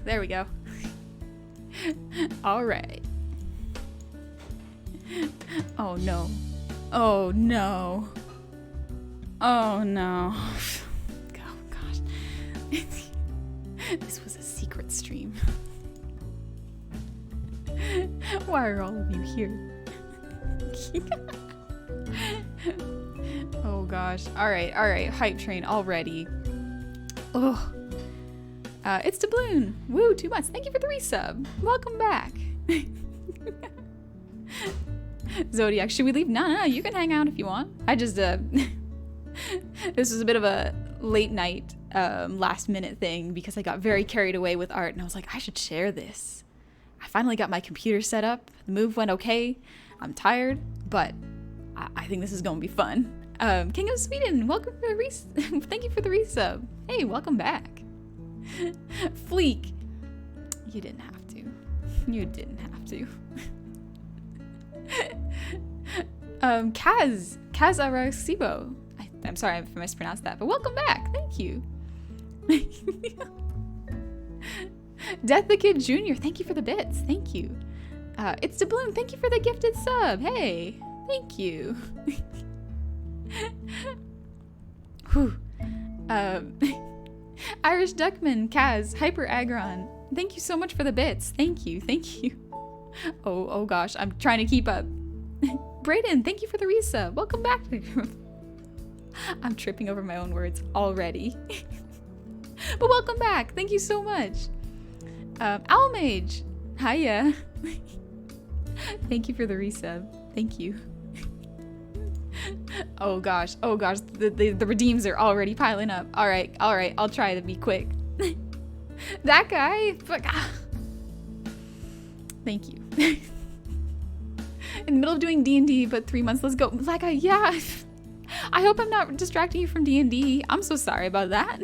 there we go. All right. Oh no. Oh no. Oh no. Oh gosh. This was a secret stream. Why are all of you here? Oh gosh. All right. Hype train already. Oh. It's Doubloon. Woo, 2 months. Thank you for the resub. Welcome back. Zodiac, should we leave? No, you can hang out if you want. I just, this was a bit of a late night, last minute thing because I got very carried away with art and I was like, I should share this. I finally got my computer set up. The move went okay. I'm tired, but I think this is going to be fun. King of Sweden, welcome for the thank you for the resub. Hey, welcome back. Fleek, you didn't have to. You didn't have to. Kaz Arasibo. I'm sorry if I mispronounced that, but welcome back. Thank you. Death the Kid Jr., thank you for the bits. Thank you. It's Doubloon, thank you for the gifted sub. Hey, thank you. Whew. Irish Duckman, Kaz, Hyper Agron, thank you so much for the bits. Thank you. Oh gosh, I'm trying to keep up. Brayden, thank you for the resub. Welcome back. I'm tripping over my own words already. But welcome back. Thank you so much. Owlmage, hiya. Thank you for the resub. Thank you. Oh gosh, the redeems are already piling up. All right, I'll try to be quick. That guy, thank you. In the middle of doing D&D, but 3 months, let's go. That guy, yeah. I hope I'm not distracting you from D&D. I'm so sorry about that.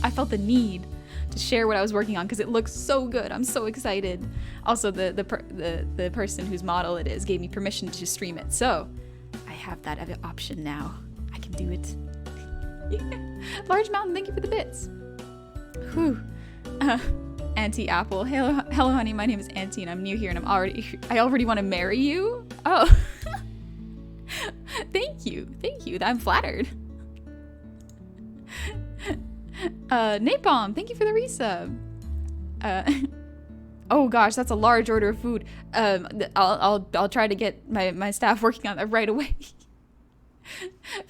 I felt the need to share what I was working on because it looks so good. I'm so excited. Also, the person whose model it is gave me permission to stream it, so I have that option now. I can do it. Large Mountain, thank you for the bits. Whew. Auntie Apple, hello honey, my name is Auntie and I'm new here and I already want to marry you. Oh. Thank you. I'm flattered. Napalm, thank you for the resub. Oh gosh, that's a large order of food. I'll try to get my staff working on that right away.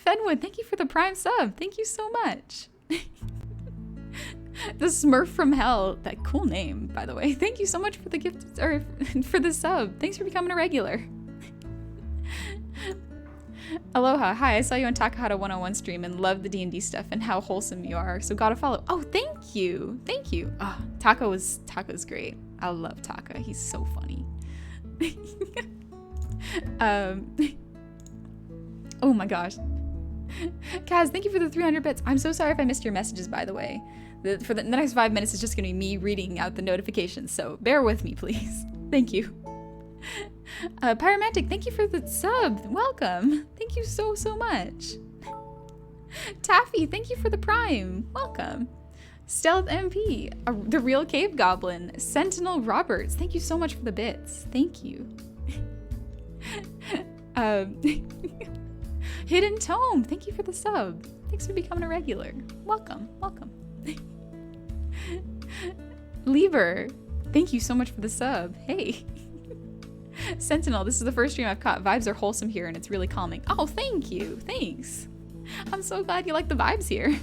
Fenwood, thank you for the prime sub. Thank you so much. The Smurf from Hell, that cool name, by the way. Thank you so much for the gift, or for the sub. Thanks for becoming a regular. Aloha, hi, I saw you on Takahata 101 stream and loved the D&D stuff and how wholesome you are, so gotta follow. Oh, thank you. Oh, Taco's great. I love Taka, he's so funny. Oh my gosh. Kaz, thank you for the 300 bits. I'm so sorry if I missed your messages, by the way. For the next 5 minutes, it's just gonna be me reading out the notifications, so bear with me, please. Thank you. Pyromantic, thank you for the sub. Welcome. Thank you so much. Taffy, thank you for the prime. Welcome. Stealth MP, the real cave goblin. Sentinel Roberts, thank you so much for the bits. Thank you. Hidden Tome, thank you for the sub. Thanks for becoming a regular. Welcome. Lever, thank you so much for the sub. Hey. Sentinel, this is the first stream I've caught. Vibes are wholesome here and it's really calming. Oh, thank you. Thanks. I'm so glad you like the vibes here.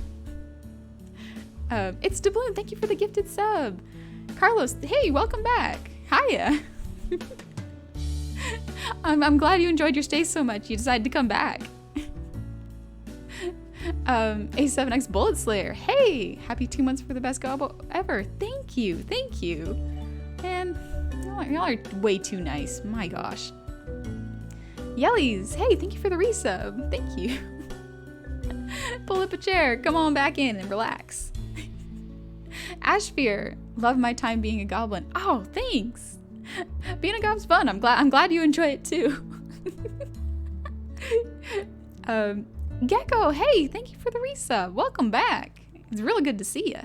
It's Doubloon, thank you for the gifted sub. Carlos, hey, welcome back. Hiya. I'm glad you enjoyed your stay so much you decided to come back. A7X Bullet Slayer, hey, happy 2 months for the best Gobbo ever. Thank you. And y'all are way too nice, my gosh. Yellies, hey, thank you for the resub. Thank you. Pull up a chair, come on back in and relax. Ashfear, love my time being a goblin. Oh, thanks. Being a gob's fun. I'm glad you enjoy it too. Gecko, hey, thank you for the resub. Welcome back. It's really good to see you.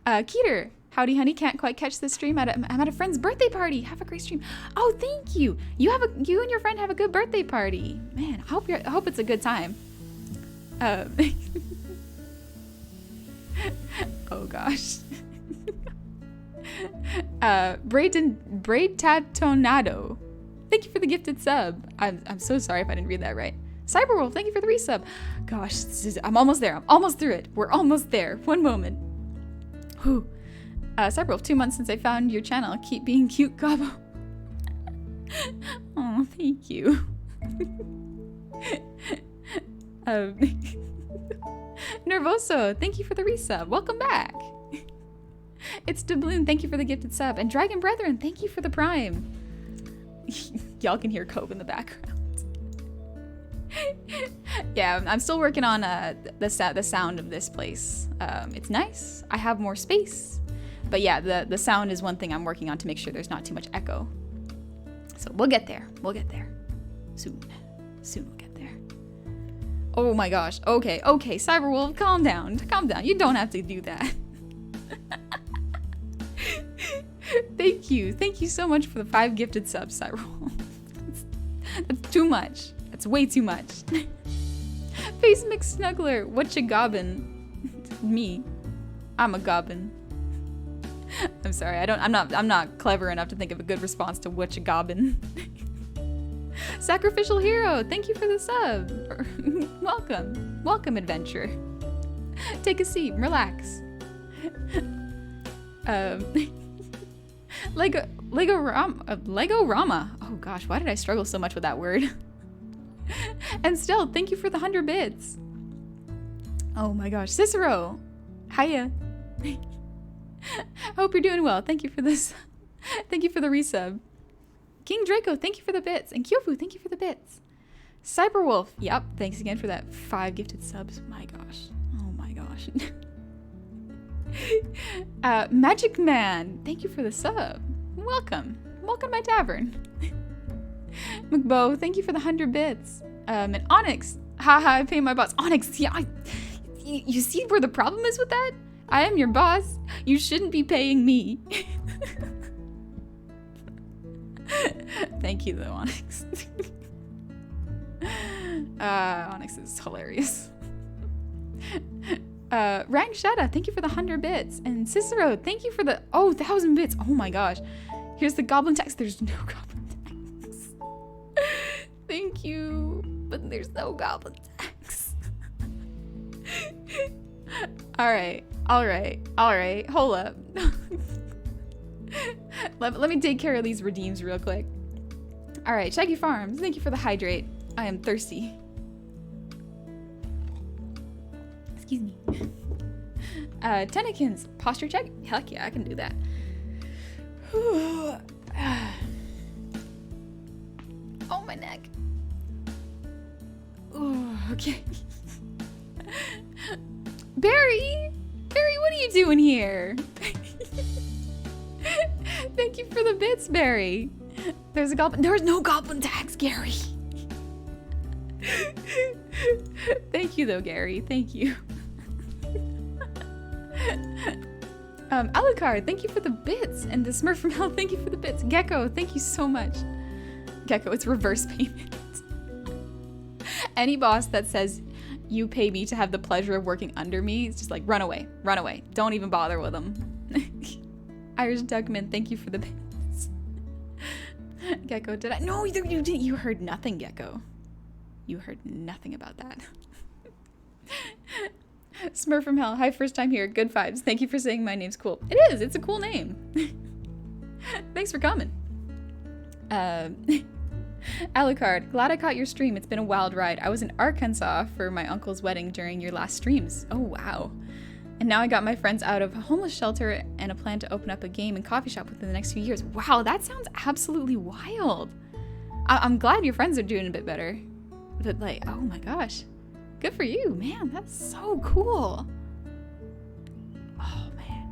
Keeter, howdy honey, can't quite catch this stream. I'm at a friend's birthday party. Have a great stream. Oh, thank you. You and your friend have a good birthday party. Man, I hope it's a good time. Oh gosh. Braid Tatonado. Thank you for the gifted sub. I'm so sorry if I didn't read that right. Cyberwolf, thank you for the resub. Gosh, I'm almost there. I'm almost through it. We're almost there. One moment. Whew. Cyberwolf, 2 months since I found your channel. Keep being cute, Gobbo. Oh, thank you. Nervoso, thank you for the resub. Welcome back. It's Doubloon, thank you for the gifted sub. And Dragon Brethren, thank you for the prime. Y'all can hear Cove in the background. Yeah, I'm still working on the sound of this place. It's nice. I have more space. But yeah, the sound is one thing I'm working on to make sure there's not too much echo. So we'll get there. We'll get there. Soon. Soon we'll get there. Oh my gosh. Okay, Cyberwolf, calm down. Calm down. You don't have to do that. Thank you. Thank you so much for the 5 gifted subs, Cyberwolf. That's too much. That's way too much. Face Mix Snuggler, what you gobbin? Me. I'm a gobbin. I'm sorry, I'm not clever enough to think of a good response to what you gobbin. Sacrificial Hero, thank you for the sub. Welcome. Welcome, adventure. Take a seat, relax. Lego Rama. Oh gosh, why did I struggle so much with that word? And still, thank you for the 100 bits. Oh my gosh, Cicero. Hiya. Hope you're doing well. Thank you for this. Thank you for the resub. King Draco, thank you for the bits. And Kyofu, thank you for the bits. Cyberwolf, yep, thanks again for that 5 gifted subs. My gosh. Oh my gosh. Magic Man, thank you for the sub. Welcome. Welcome to my tavern. McBo, thank you for the 100 bits. And Onyx, haha, I pay my boss. Onyx, yeah, you see where the problem is with that? I am your boss. You shouldn't be paying me. Thank you, though, Onyx. Onyx is hilarious. Rank Shada, thank you for the 100 bits. And Cicero, thank you for the 1,000 bits. Oh my gosh. Here's the goblin text. There's no goblin text. Thank you. But there's no goblin text. Alright. Hold up. Let me take care of these redeems real quick. Alright, Shaggy Farms, thank you for the hydrate. I am thirsty. Excuse me. Tennekins, posture check? Heck yeah, I can do that. Oh, my neck. Ooh, okay. Barry, what are you doing here? Thank you for the bits, Barry. There's no goblin tax, Gary. Thank you though, Gary. Thank you. Alucard, thank you for the bits. And the Smurf from Hell, thank you for the bits. Gecko, thank you so much. Gecko, it's reverse payment. Any boss that says you pay me to have the pleasure of working under me, it's just like run away. Don't even bother with them. Irish Duckman, thank you for the bits. Gecko, did I? No, you didn't. You heard nothing, Gecko. You heard nothing about that. Smurf from Hell, hi, first time here. Good vibes. Thank you for saying my name's cool. It is. It's a cool name. Thanks for coming. Alucard, glad I caught your stream. It's been a wild ride. I was in Arkansas for my uncle's wedding during your last streams. Oh, wow. And now I got my friends out of a homeless shelter and a plan to open up a game and coffee shop within the next few years. Wow, that sounds absolutely wild. I'm glad your friends are doing a bit better. But like, oh my gosh. Good for you, man. That's so cool. Oh, man.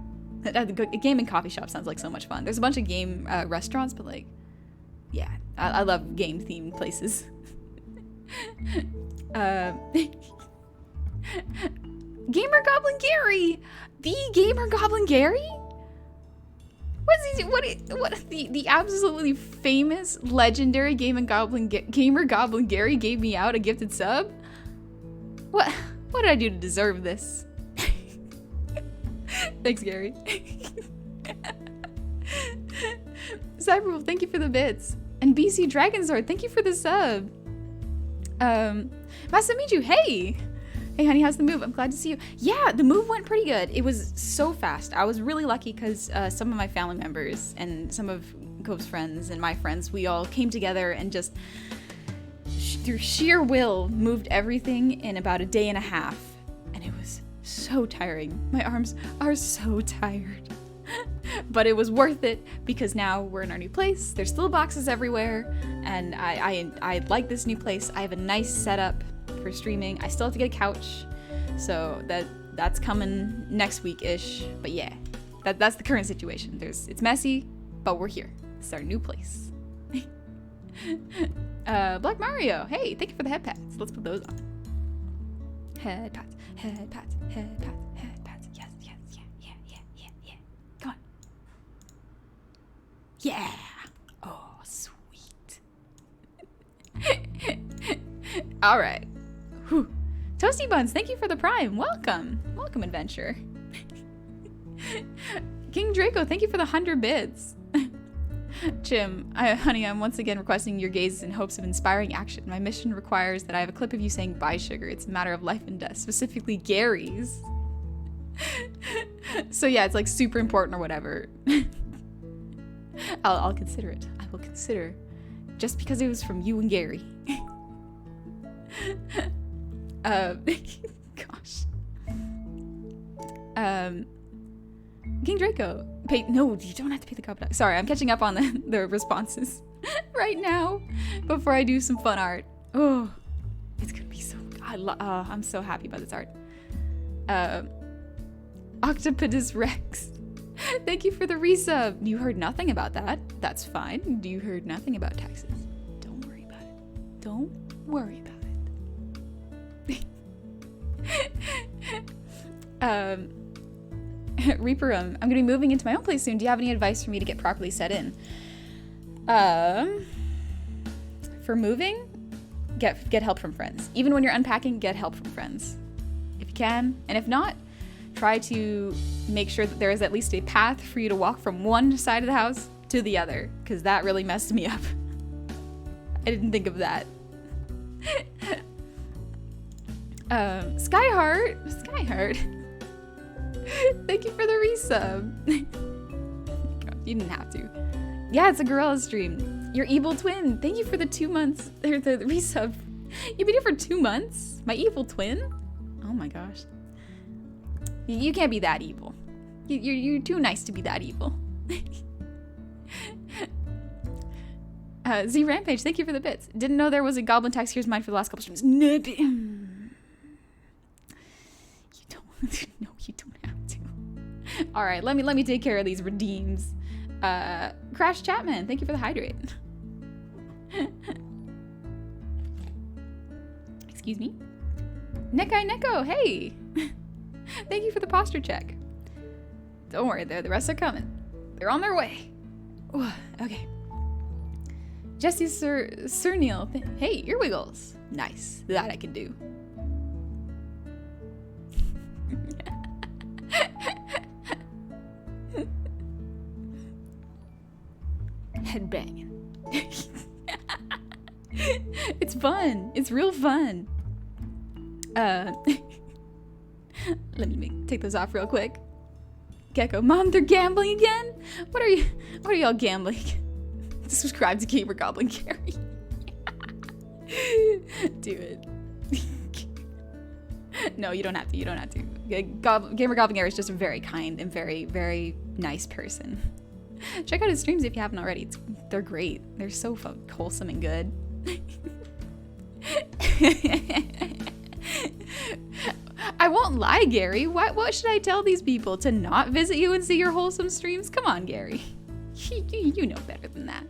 A game and coffee shop sounds like so much fun. There's a bunch of game restaurants, but like, yeah. I love game-themed places. Gamer Goblin Gary! The Gamer Goblin Gary? What's he do? What the absolutely famous legendary Gamer Goblin Gary gave me out a gifted sub? What did I do to deserve this? Thanks, Gary. Cyberwolf, thank you for the bits. And BC Dragonsword, thank you for the sub. Masamichu, hey! Hey, honey, how's the move? I'm glad to see you. Yeah, the move went pretty good. It was so fast. I was really lucky because some of my family members and some of Gobe's friends and my friends, we all came together and just, through sheer will, moved everything in about a day and a half. And it was so tiring. My arms are so tired. But it was worth it because now we're in our new place. There's still boxes everywhere, and I like this new place. I have a nice setup for streaming. I still have to get a couch, so that's coming next week-ish. But yeah, that's the current situation. It's messy, but we're here. It's our new place. Black Mario, hey, thank you for the head pats. Let's put those on. Head pats, head pats, head pats, head pats. Yes, yes, yeah. Come on. Yeah. Oh, sweet. All right. Whew. Toasty Buns, thank you for the prime. Welcome. Welcome, adventure. King Draco, thank you for the 100 bits. Jim, honey, I'm once again requesting your gaze in hopes of inspiring action. My mission requires that I have a clip of you saying bye, sugar. It's a matter of life and death, specifically Gary's. So yeah, it's like super important or whatever. I'll consider it. I will consider. Just because it was from you and Gary. Gosh. King Draco. No, you don't have to pay the copy. Sorry, I'm catching up on the responses right now before I do some fun art. Oh, it's gonna be so. I'm so happy about this art. Octopus Rex. Thank you for the resub. You heard nothing about that. That's fine. You heard nothing about taxes. Don't worry about it. Don't worry about it. Reaper, I'm gonna be moving into my own place soon. Do you have any advice for me to get properly set in? For moving, get help from friends. Even when you're unpacking, get help from friends. If you can, and if not, try to make sure that there is at least a path for you to walk from one side of the house to the other, because that really messed me up. I didn't think of that. Skyheart. Thank you for the resub. God, you didn't have to. Yeah, it's a Guerilla stream. Your evil twin. Thank you for the 2 months. The resub. You've been here for 2 months? My evil twin? Oh my gosh. You can't be that evil. You're too nice to be that evil. Z Rampage, thank you for the bits. Didn't know there was a Goblin Tax Here's Mine for the last couple streams. No, you don't have to. All right, let me take care of these redeems. Crash Chapman, thank you for the hydrate. Excuse me. Neko, hey. Thank you for the posture check. Don't worry, the rest are coming. They're on their way. Ooh, okay. Jesse Sir Neil, hey, earwiggles. Nice, that I can do. Headbanging. It's fun. It's real fun. Let me take those off real quick. Gecko, Mom, they're gambling again? What are y'all gambling? Subscribe to Gamer Goblin Gary. Do it. No, you don't have to. You don't have to. Gamer Goblin Gary is just a very kind and very, very nice person. Check out his streams if you haven't already. They're great. They're so wholesome and good. I won't lie, Gary. What should I tell these people? To not visit you and see your wholesome streams? Come on, Gary. You know better than that.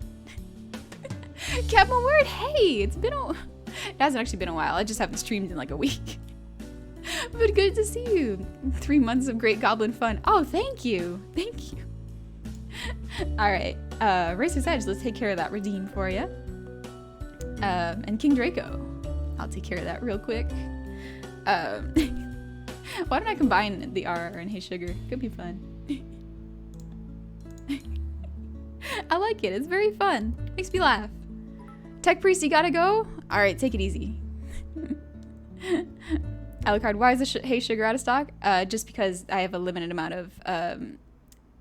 Kept my word. Hey, it hasn't actually been a while. I just haven't streamed in like a week. But good to see you. 3 months of great goblin fun. Oh, thank you. Thank you. All right. Racer's Edge, let's take care of that redeem for you. And King Draco. I'll take care of that real quick. Why don't I combine the R and Hey Sugar? Could be fun. I like it. It's very fun. Makes me laugh. Tech Priest, you gotta go? All right, take it easy. Alucard, why is the Hey Sugar out of stock? Just because I have a limited amount of, I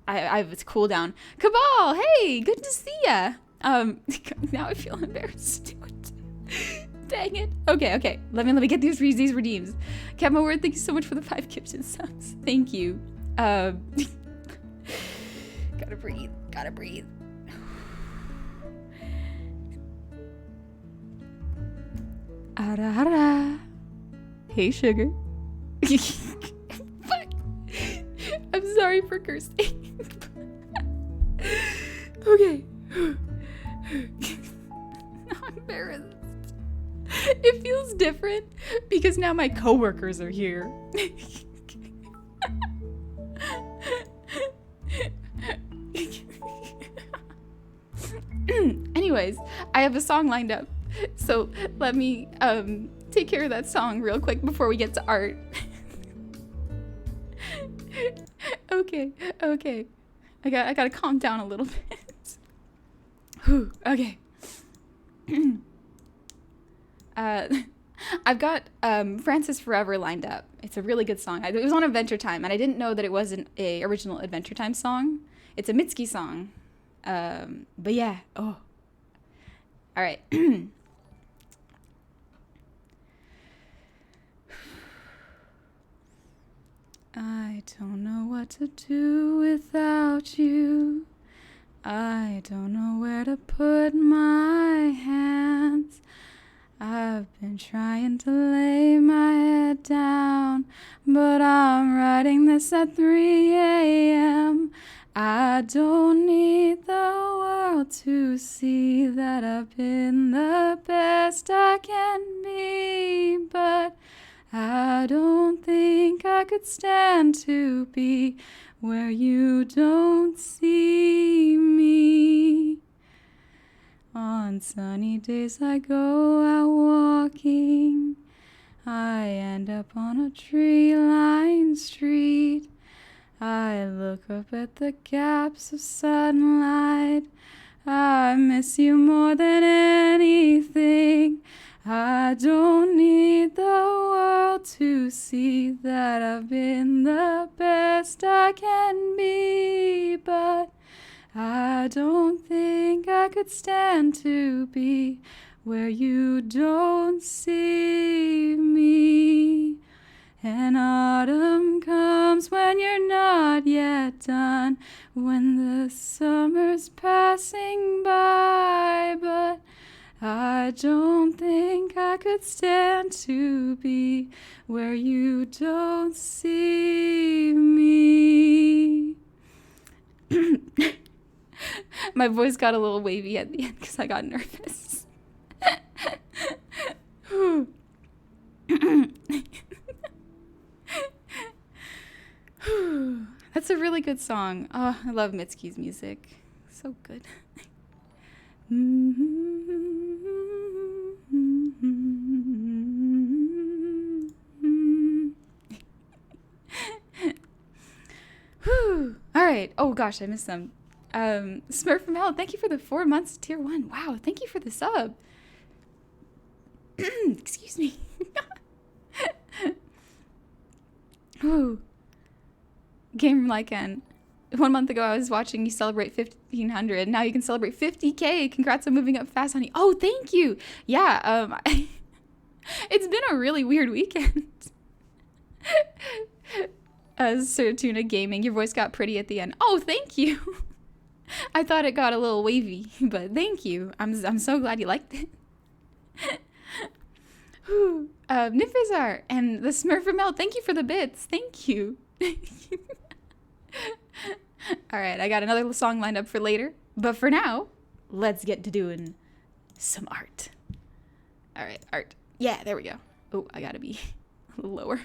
have its cooldown. Cabal, hey, good to see ya. Now I feel embarrassed to do it. Dang it. Okay. Let me get these redeems. Captain Word, thank you so much for the 5 gifted subs. Thank you. Gotta breathe. Ara ara. Hey Sugar. Fuck. I'm sorry for cursing. Okay. Now I'm embarrassed. It feels different because now my coworkers are here. Anyways, I have a song lined up, so let me take care of that song real quick before we get to art. Okay. I gotta calm down a little bit. Whew, okay. I've got Francis Forever lined up. It's a really good song. It was on Adventure Time, and I didn't know that it wasn't a original Adventure Time song. It's a Mitski song. But yeah. Oh. All right. I don't know what to do without you. I don't know where to put my hands. I've been trying to lay my head down, but I'm writing this at 3 a.m. I don't need the world to see that I've been the best I can be, but I don't think I could stand to be where you don't see me. On sunny days I go out walking. I end up on a tree-lined street. I look up at the gaps of sunlight. I miss you more than anything. I don't need the world to see that I've been the best I can be, but I don't think I could stand to be where you don't see me. And autumn comes when you're not yet done, when the summer's passing by, but I don't think I could stand to be where you don't see me. My voice got a little wavy at the end because I got nervous. That's a really good song. Oh, I love Mitski's music. So good. All right. Oh gosh, I missed them. Smurf from Hell, thank you for the 4 months tier 1. Wow, thank you for the sub. Excuse me. Ooh. Game like an 1 month ago I was watching you celebrate 1,500. Now you can celebrate 50K. Congrats on moving up fast, honey. Oh, thank you. Yeah, it's been a really weird weekend. Sir Tuna Gaming, your voice got pretty at the end. Oh, thank you. I thought it got a little wavy, but thank you. I'm so glad you liked it. Nifizar and the Smurf from Hell, thank you for the bits. Thank you. All right, I got another song lined up for later, but for now, let's get to doing some art. All right, art. Yeah, there we go. Oh, I gotta be a little lower.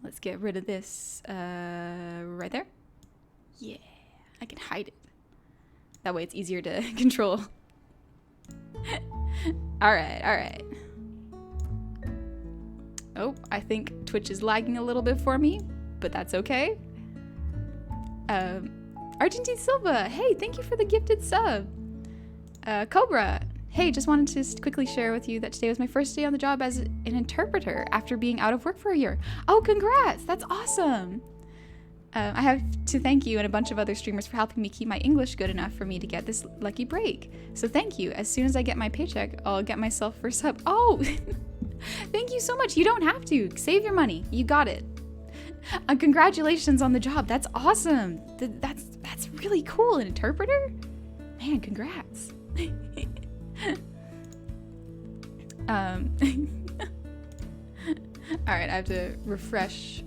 Let's get rid of this right there. Yeah, I can hide it. That way it's easier to control. All right. Oh, I think Twitch is lagging a little bit for me, but that's okay. Argentine Silva, hey, thank you for the gifted sub. Cobra, hey, just wanted to quickly share with you that today was my first day on the job as an interpreter after being out of work for a year. Oh, congrats, that's awesome. I have to thank you and a bunch of other streamers for helping me keep my English good enough for me to get this lucky break. So thank you. As soon as I get my paycheck, I'll get myself for sub. Oh, thank you so much. You don't have to. Save your money. You got it. Congratulations on the job. That's awesome. That's really cool. An interpreter? Man, congrats. All right, I have to refresh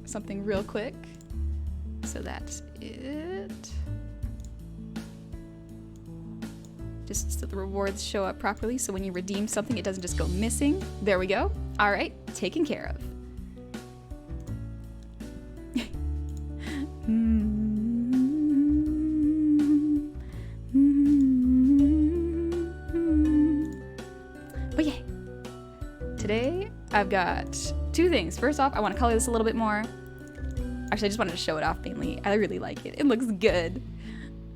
something real quick. So that's it. Just so the rewards show up properly, so when you redeem something, it doesn't just go missing. There we go. All right, taken care of. But yeah, today I've got two things. First off, I want to color this a little bit more. Actually, I just wanted to show it off mainly. I really like it. It looks good.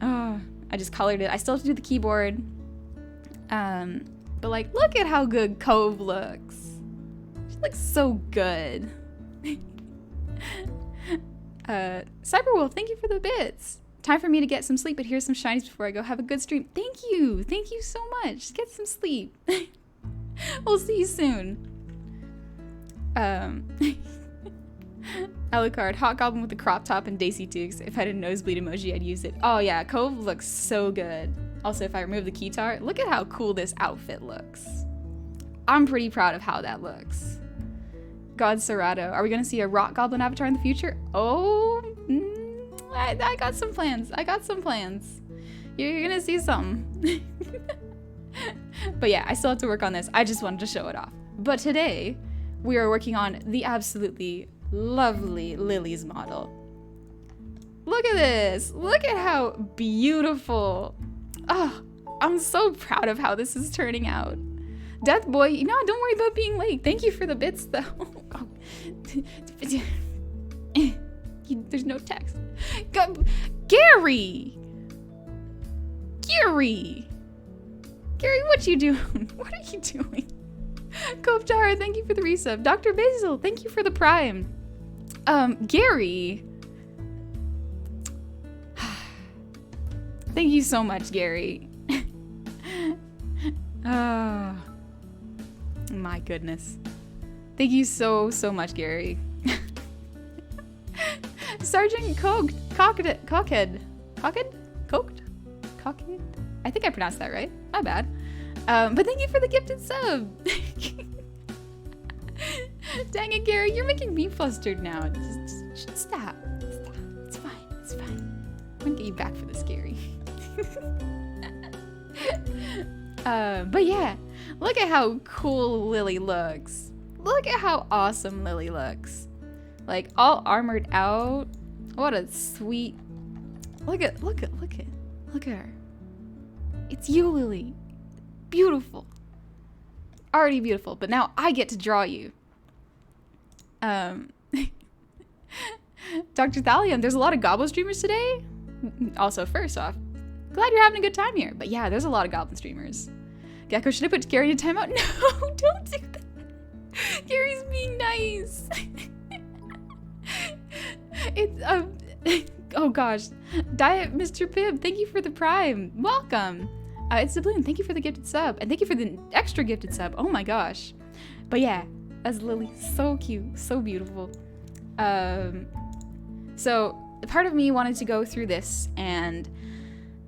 I just colored it. I still have to do the keyboard. But like, look at how good Cove looks. She looks so good. Cyberwolf, thank you for the bits. Time for me to get some sleep, but here's some shinies before I go. Have a good stream. Thank you. Thank you so much. Get some sleep. We'll see you soon. Alucard, hot goblin with the crop top and Daisy Dukes. If I had a nosebleed emoji, I'd use it. Oh yeah, Cove looks so good. Also, if I remove the keytar, look at how cool this outfit looks. I'm pretty proud of how that looks. God Serato, are we gonna see a rock goblin avatar in the future? Oh, I got some plans. You're gonna see something. But yeah, I still have to work on this. I just wanted to show it off. But today, we are working on the absolutely lovely Lily's model. Look at this. Look at how beautiful. Oh, I'm so proud of how this is turning out. Death Boy, don't worry about being late. Thank you for the bits, though. Oh. There's no text. Gary, what you doing? What are you doing? Kovjar, thank you for the resub. Dr. Basil, thank you for the prime. Gary. Thank you so much, Gary. Oh, my goodness. Thank you so much, Gary. Sergeant Cockhead. I think I pronounced that right. My bad. But thank you for the gifted sub. Dang it, Gary, you're making me flustered now. Just stop. It's fine. I'm gonna get you back for this, Gary. But yeah, look at how cool Lily looks. Look at how awesome Lily looks. Like, all armored out. What a sweet. Look at her. It's you, Lily. Beautiful. Already beautiful, but now I get to draw you. Dr. Thalion, there's a lot of Gobbo streamers today. Also, first off, glad you're having a good time here. But yeah, there's a lot of Goblin streamers. Gecko, should I put Gary in timeout? No, don't do that. Gary's being nice. It's, oh gosh. Diet Mr. Pibb, thank you for the prime. Welcome. It's the Bloom, thank you for the gifted sub. And thank you for the extra gifted sub. Oh my gosh. But yeah, that's Lily. So cute, so beautiful. So part of me wanted to go through this and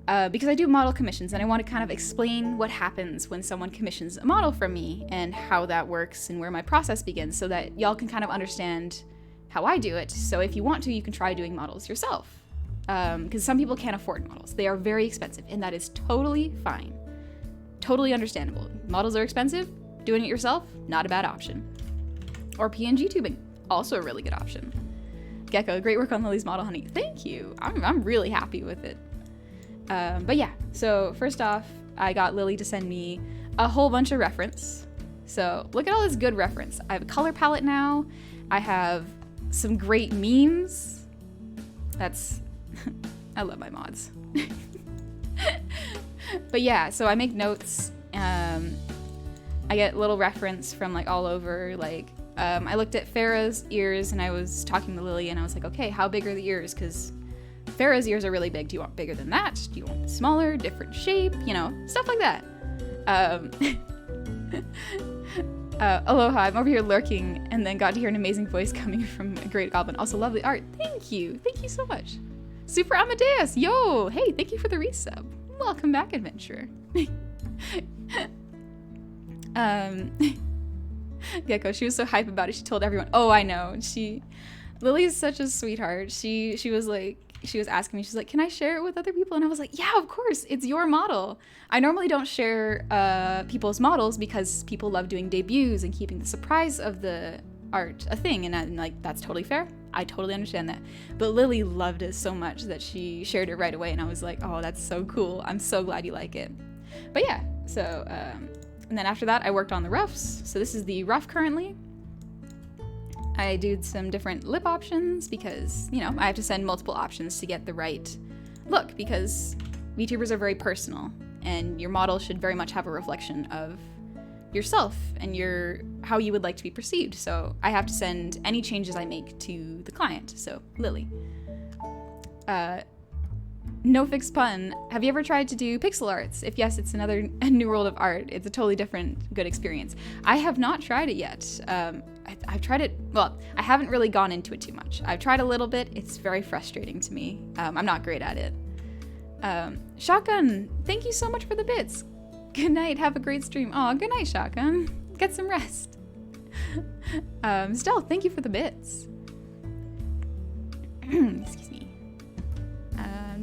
because I do model commissions and I want to kind of explain what happens when someone commissions a model from me and how that works and where my process begins so that y'all can kind of understand how I do it. So if you want to, you can try doing models yourself. Because some people can't afford models. They are very expensive, and that is totally fine. Totally understandable. Models are expensive. Doing it yourself, not a bad option. Or PNG tubing, also a really good option. Gecko, great work on Lily's model, honey. Thank you. I'm really happy with it. But yeah, so first off, I got Lily to send me a whole bunch of reference. So look at all this good reference. I have a color palette now. I have some great memes. That's, I love my mods. But yeah, so I make notes. I get little reference from like all over. Like I looked at Farah's ears and I was talking to Lily and I was like, okay, how big are the ears? Because Farah's ears are really big. Do you want bigger than that? Do you want smaller, different shape? You know, stuff like that. Aloha, I'm over here lurking and then got to hear an amazing voice coming from a great goblin. Also lovely art. Thank you. Thank you so much. Super Amadeus. Yo, hey, thank you for the resub. Welcome back, adventurer. Gecko, she was so hype about it. She told everyone. Oh, I know. Lily is such a sweetheart. She was like, she was asking me, she's like, can I share it with other people? And I was like, yeah, of course, it's your model. I normally don't share people's models because people love doing debuts and keeping the surprise of the art a thing. And I'm like, that's totally fair. I totally understand that. But Lily loved it so much that she shared it right away. And I was like, oh, that's so cool. I'm so glad you like it. But yeah, so, and then after that, I worked on the roughs. So this is the rough currently. I did some different lip options because, you know, I have to send multiple options to get the right look because VTubers are very personal and your model should very much have a reflection of yourself and how you would like to be perceived. So I have to send any changes I make to the client. So Lily. No fixed pun. Have you ever tried to do pixel arts? If yes, it's a new world of art. It's a totally different good experience. I have not tried it yet. I've tried it, well, I haven't really gone into it too much. I've tried a little bit. It's very frustrating to me. I'm not great at it. Shotgun, thank you so much for the bits. Good night, have a great stream. Aw, good night, Shotgun. Get some rest. Stealth, thank you for the bits. Excuse me.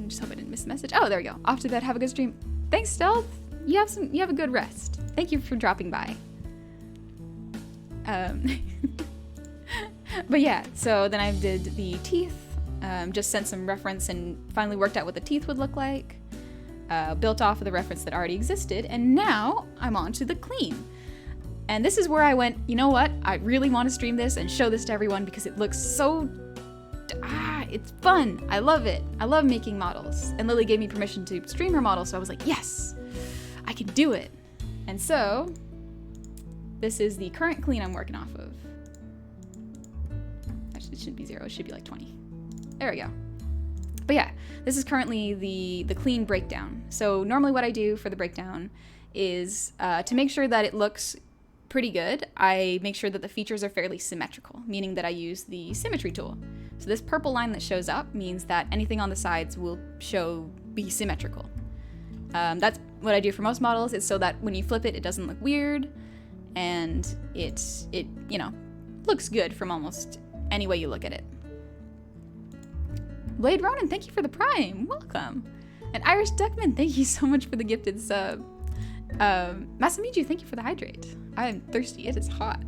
Just hope I didn't miss the message. Oh, there we go. Off to bed, have a good stream. Thanks, Stealth. You have a good rest. Thank you for dropping by. But yeah, so then I did the teeth, just sent some reference and finally worked out what the teeth would look like, built off of the reference that already existed, and now I'm on to the clean. And this is where I went, you know what, I really want to stream this and show this to everyone because it looks so, it's fun. I love it. I love making models. And Lily gave me permission to stream her model, so I was like, yes, I can do it. And so this is the current clean I'm working off of. Actually, it shouldn't be 0, it should be like 20. There we go. But yeah, this is currently the clean breakdown. So normally what I do for the breakdown is to make sure that it looks pretty good, I make sure that the features are fairly symmetrical, meaning that I use the symmetry tool. So this purple line that shows up means that anything on the sides will be symmetrical. That's what I do for most models, is so that when you flip it, it doesn't look weird, and it you know, looks good from almost any way you look at it. Blade Ronin, thank you for the prime. Welcome. And Irish Duckman, thank you so much for the gifted sub. Masamiju, thank you for the hydrate. I am thirsty. It is hot.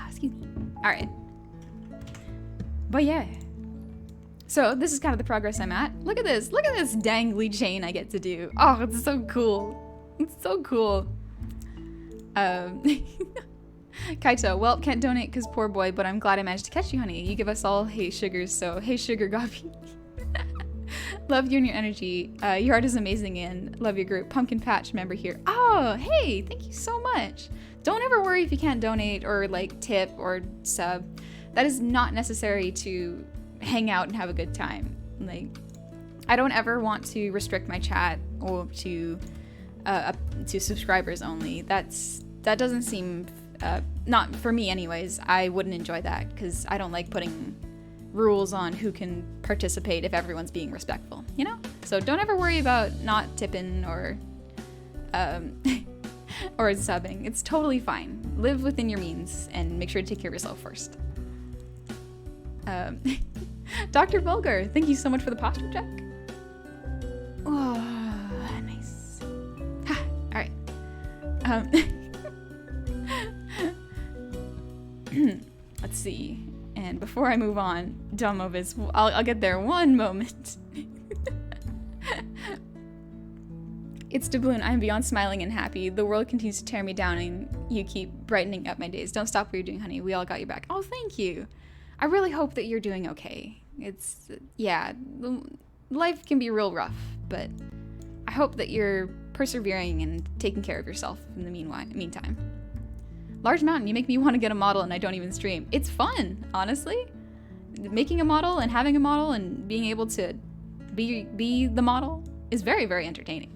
Excuse me. All right. But yeah. So this is kind of the progress I'm at. Look at this. Look at this dangly chain I get to do. Oh, it's so cool. It's so cool. Kaito, well, can't donate because poor boy, but I'm glad I managed to catch you, honey. You give us all hey sugars, so hey sugar Gobby. Love you and your energy. Your art is amazing and love your group. Pumpkin Patch member here. Oh, hey, thank you so much. Don't ever worry if you can't donate or like tip or sub. That is not necessary to hang out and have a good time. Like, I don't ever want to restrict my chat or to subscribers only. That doesn't seem, not for me anyways. I wouldn't enjoy that because I don't like putting rules on who can participate if everyone's being respectful, you know? So don't ever worry about not tipping or or subbing. It's totally fine. Live within your means and make sure to take care of yourself first. Dr. Vulgar, thank you so much for the posture check. Oh, nice. Ha, all right. see. And before I move on, Domovis, I'll get there one moment. It's Doubloon. I'm beyond smiling and happy. The world continues to tear me down and you keep brightening up my days. Don't stop what you're doing, honey. We all got your back. Oh, thank you. I really hope that you're doing okay. It's, yeah, life can be real rough, but I hope that you're persevering and taking care of yourself in the meantime. Large Mountain, you make me want to get a model and I don't even stream. It's fun, honestly. Making a model and having a model and being able to be the model is very, very entertaining.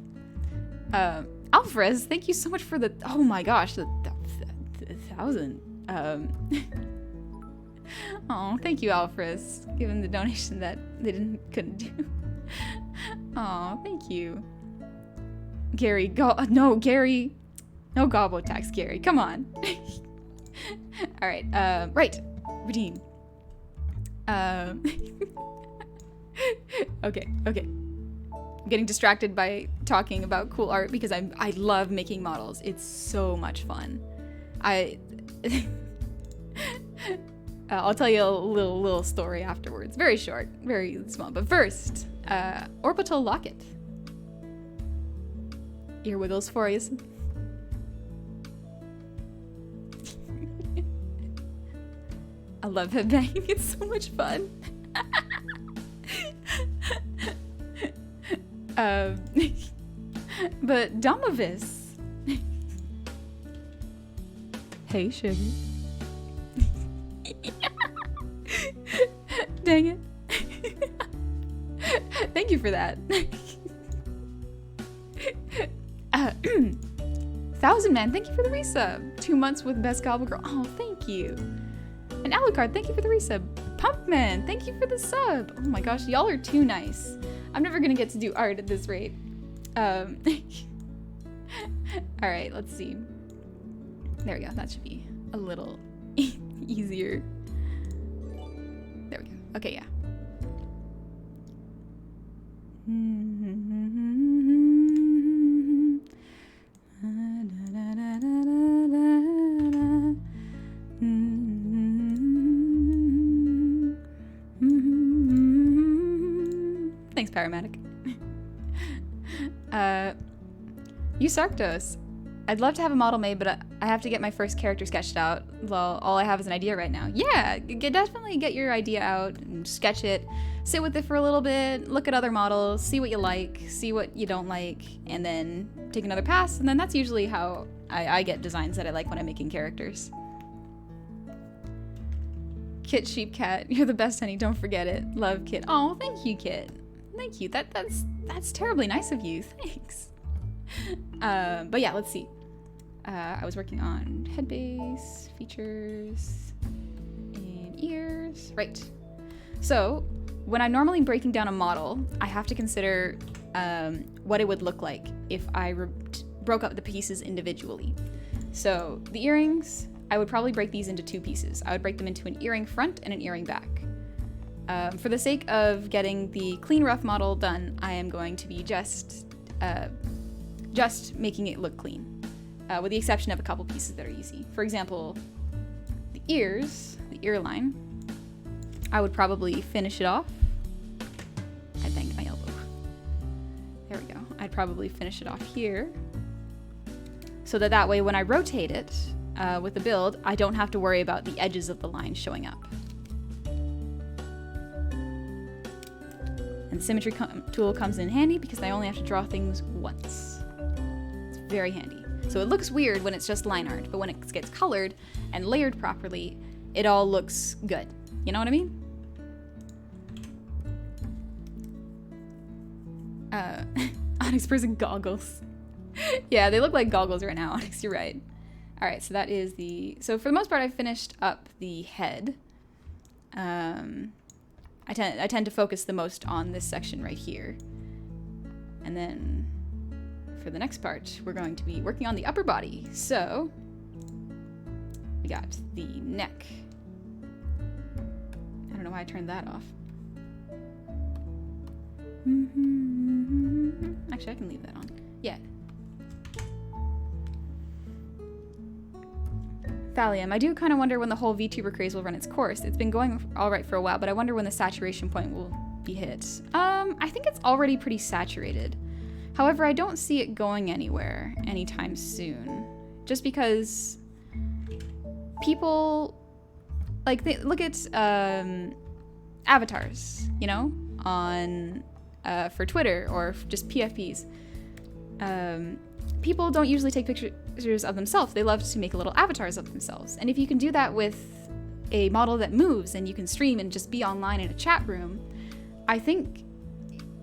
Alfres, thank you so much for the, oh my gosh, the 1,000. Oh, thank you, Alfres, given the donation that they couldn't do. Oh, thank you. Gary, Gary. No Gobbo tax, Gary. Come on. All right. Right. Redeem. Okay. I'm getting distracted by talking about cool art because I love making models. It's so much fun. I'll tell you a little story afterwards. Very short, very small. But first, orbital locket. Ear wiggles for you. I love headbanging. It's so much fun. But Domovis. Hey, sugar. Dang it. Thank you for that. 1,000 Man, thank you for the resub. 2 months with Best Gobble Girl. Oh, thank you. And Alucard, thank you for the resub. Pumpman, thank you for the sub. Oh my gosh, y'all are too nice. I'm never gonna get to do art at this rate. All right, let's see. There we go. That should be a little easier. There we go. Okay, yeah. Thanks, Paramedic. Eusarctos. I'd love to have a model made, but I have to get my first character sketched out. Well, all I have is an idea right now. Yeah, definitely get your idea out and sketch it. Sit with it for a little bit, look at other models, see what you like, see what you don't like, and then take another pass. And then that's usually how I get designs that I like when I'm making characters. Kit Sheep Cat, you're the best, honey. Don't forget it. Love, Kit. Oh, thank you, Kit. Thank you. That's terribly nice of you. Thanks. But yeah, let's see. I was working on head base, features, and ears. Right. So when I'm normally breaking down a model, I have to consider what it would look like if I broke up the pieces individually. So the earrings, I would probably break these into 2 pieces. I would break them into an earring front and an earring back. For the sake of getting the clean rough model done, I am going to be just making it look clean, with the exception of a couple pieces that are easy. For example, the ears, the ear line, I would probably finish it off. I banged my elbow. There we go. I'd probably finish it off here, so that way when I rotate it with the build, I don't have to worry about the edges of the line showing up. And the symmetry tool comes in handy because I only have to draw things once. It's very handy. So it looks weird when it's just line art, but when it gets colored and layered properly, it all looks good. You know what I mean? Onyx Prison goggles. Yeah, they look like goggles right now, Onyx, you're right. All right, so that is so for the most part, I finished up the head. I tend to focus the most on this section right here. And then for the next part, we're going to be working on the upper body. So we got the neck. I don't know why I turned that off. Actually, I can leave that on. Yeah. Thallium, I do kind of wonder when the whole VTuber craze will run its course. It's been going all right for a while, but I wonder when the saturation point will be hit. I think it's already pretty saturated. However, I don't see it going anywhere anytime soon. Just because people, like, they look at avatars, you know, on for Twitter or just PFPs. People don't usually take pictures of themselves. They love to make little avatars of themselves. And if you can do that with a model that moves and you can stream and just be online in a chat room, I think,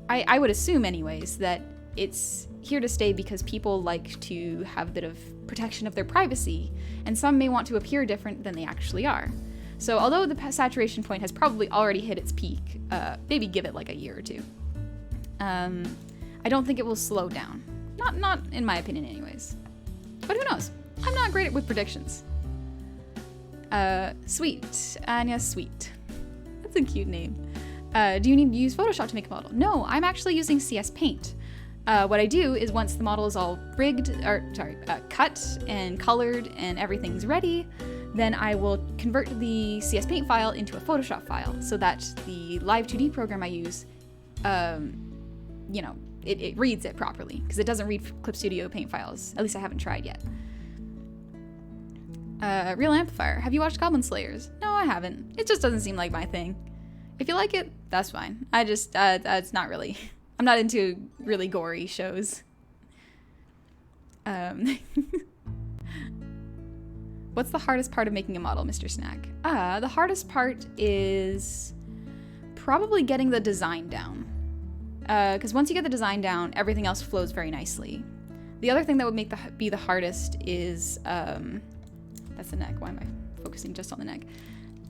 I would assume anyways, that it's here to stay because people like to have a bit of protection of their privacy, and some may want to appear different than they actually are. So although the saturation point has probably already hit its peak, maybe give it like a year or two. I don't think it will slow down. Not in my opinion anyways. But who knows? I'm not great with predictions. Sweet. Anya Sweet. That's a cute name. Do you need to use Photoshop to make a model? No, I'm actually using CS Paint. What I do is once the model is all cut and colored and everything's ready, then I will convert the CS Paint file into a Photoshop file so that the Live 2D program I use, you know, it reads it properly, because it doesn't read Clip Studio Paint files. At least I haven't tried yet. Real Amplifier. Have you watched Goblin Slayers? No, I haven't. It just doesn't seem like my thing. If you like it, that's fine. I just, it's not really. I'm not into really gory shows. What's the hardest part of making a model, Mr. Snack? The hardest part is probably getting the design down. Because once you get the design down, everything else flows very nicely. The other thing that would be the hardest is, that's the neck. Why am I focusing just on the neck?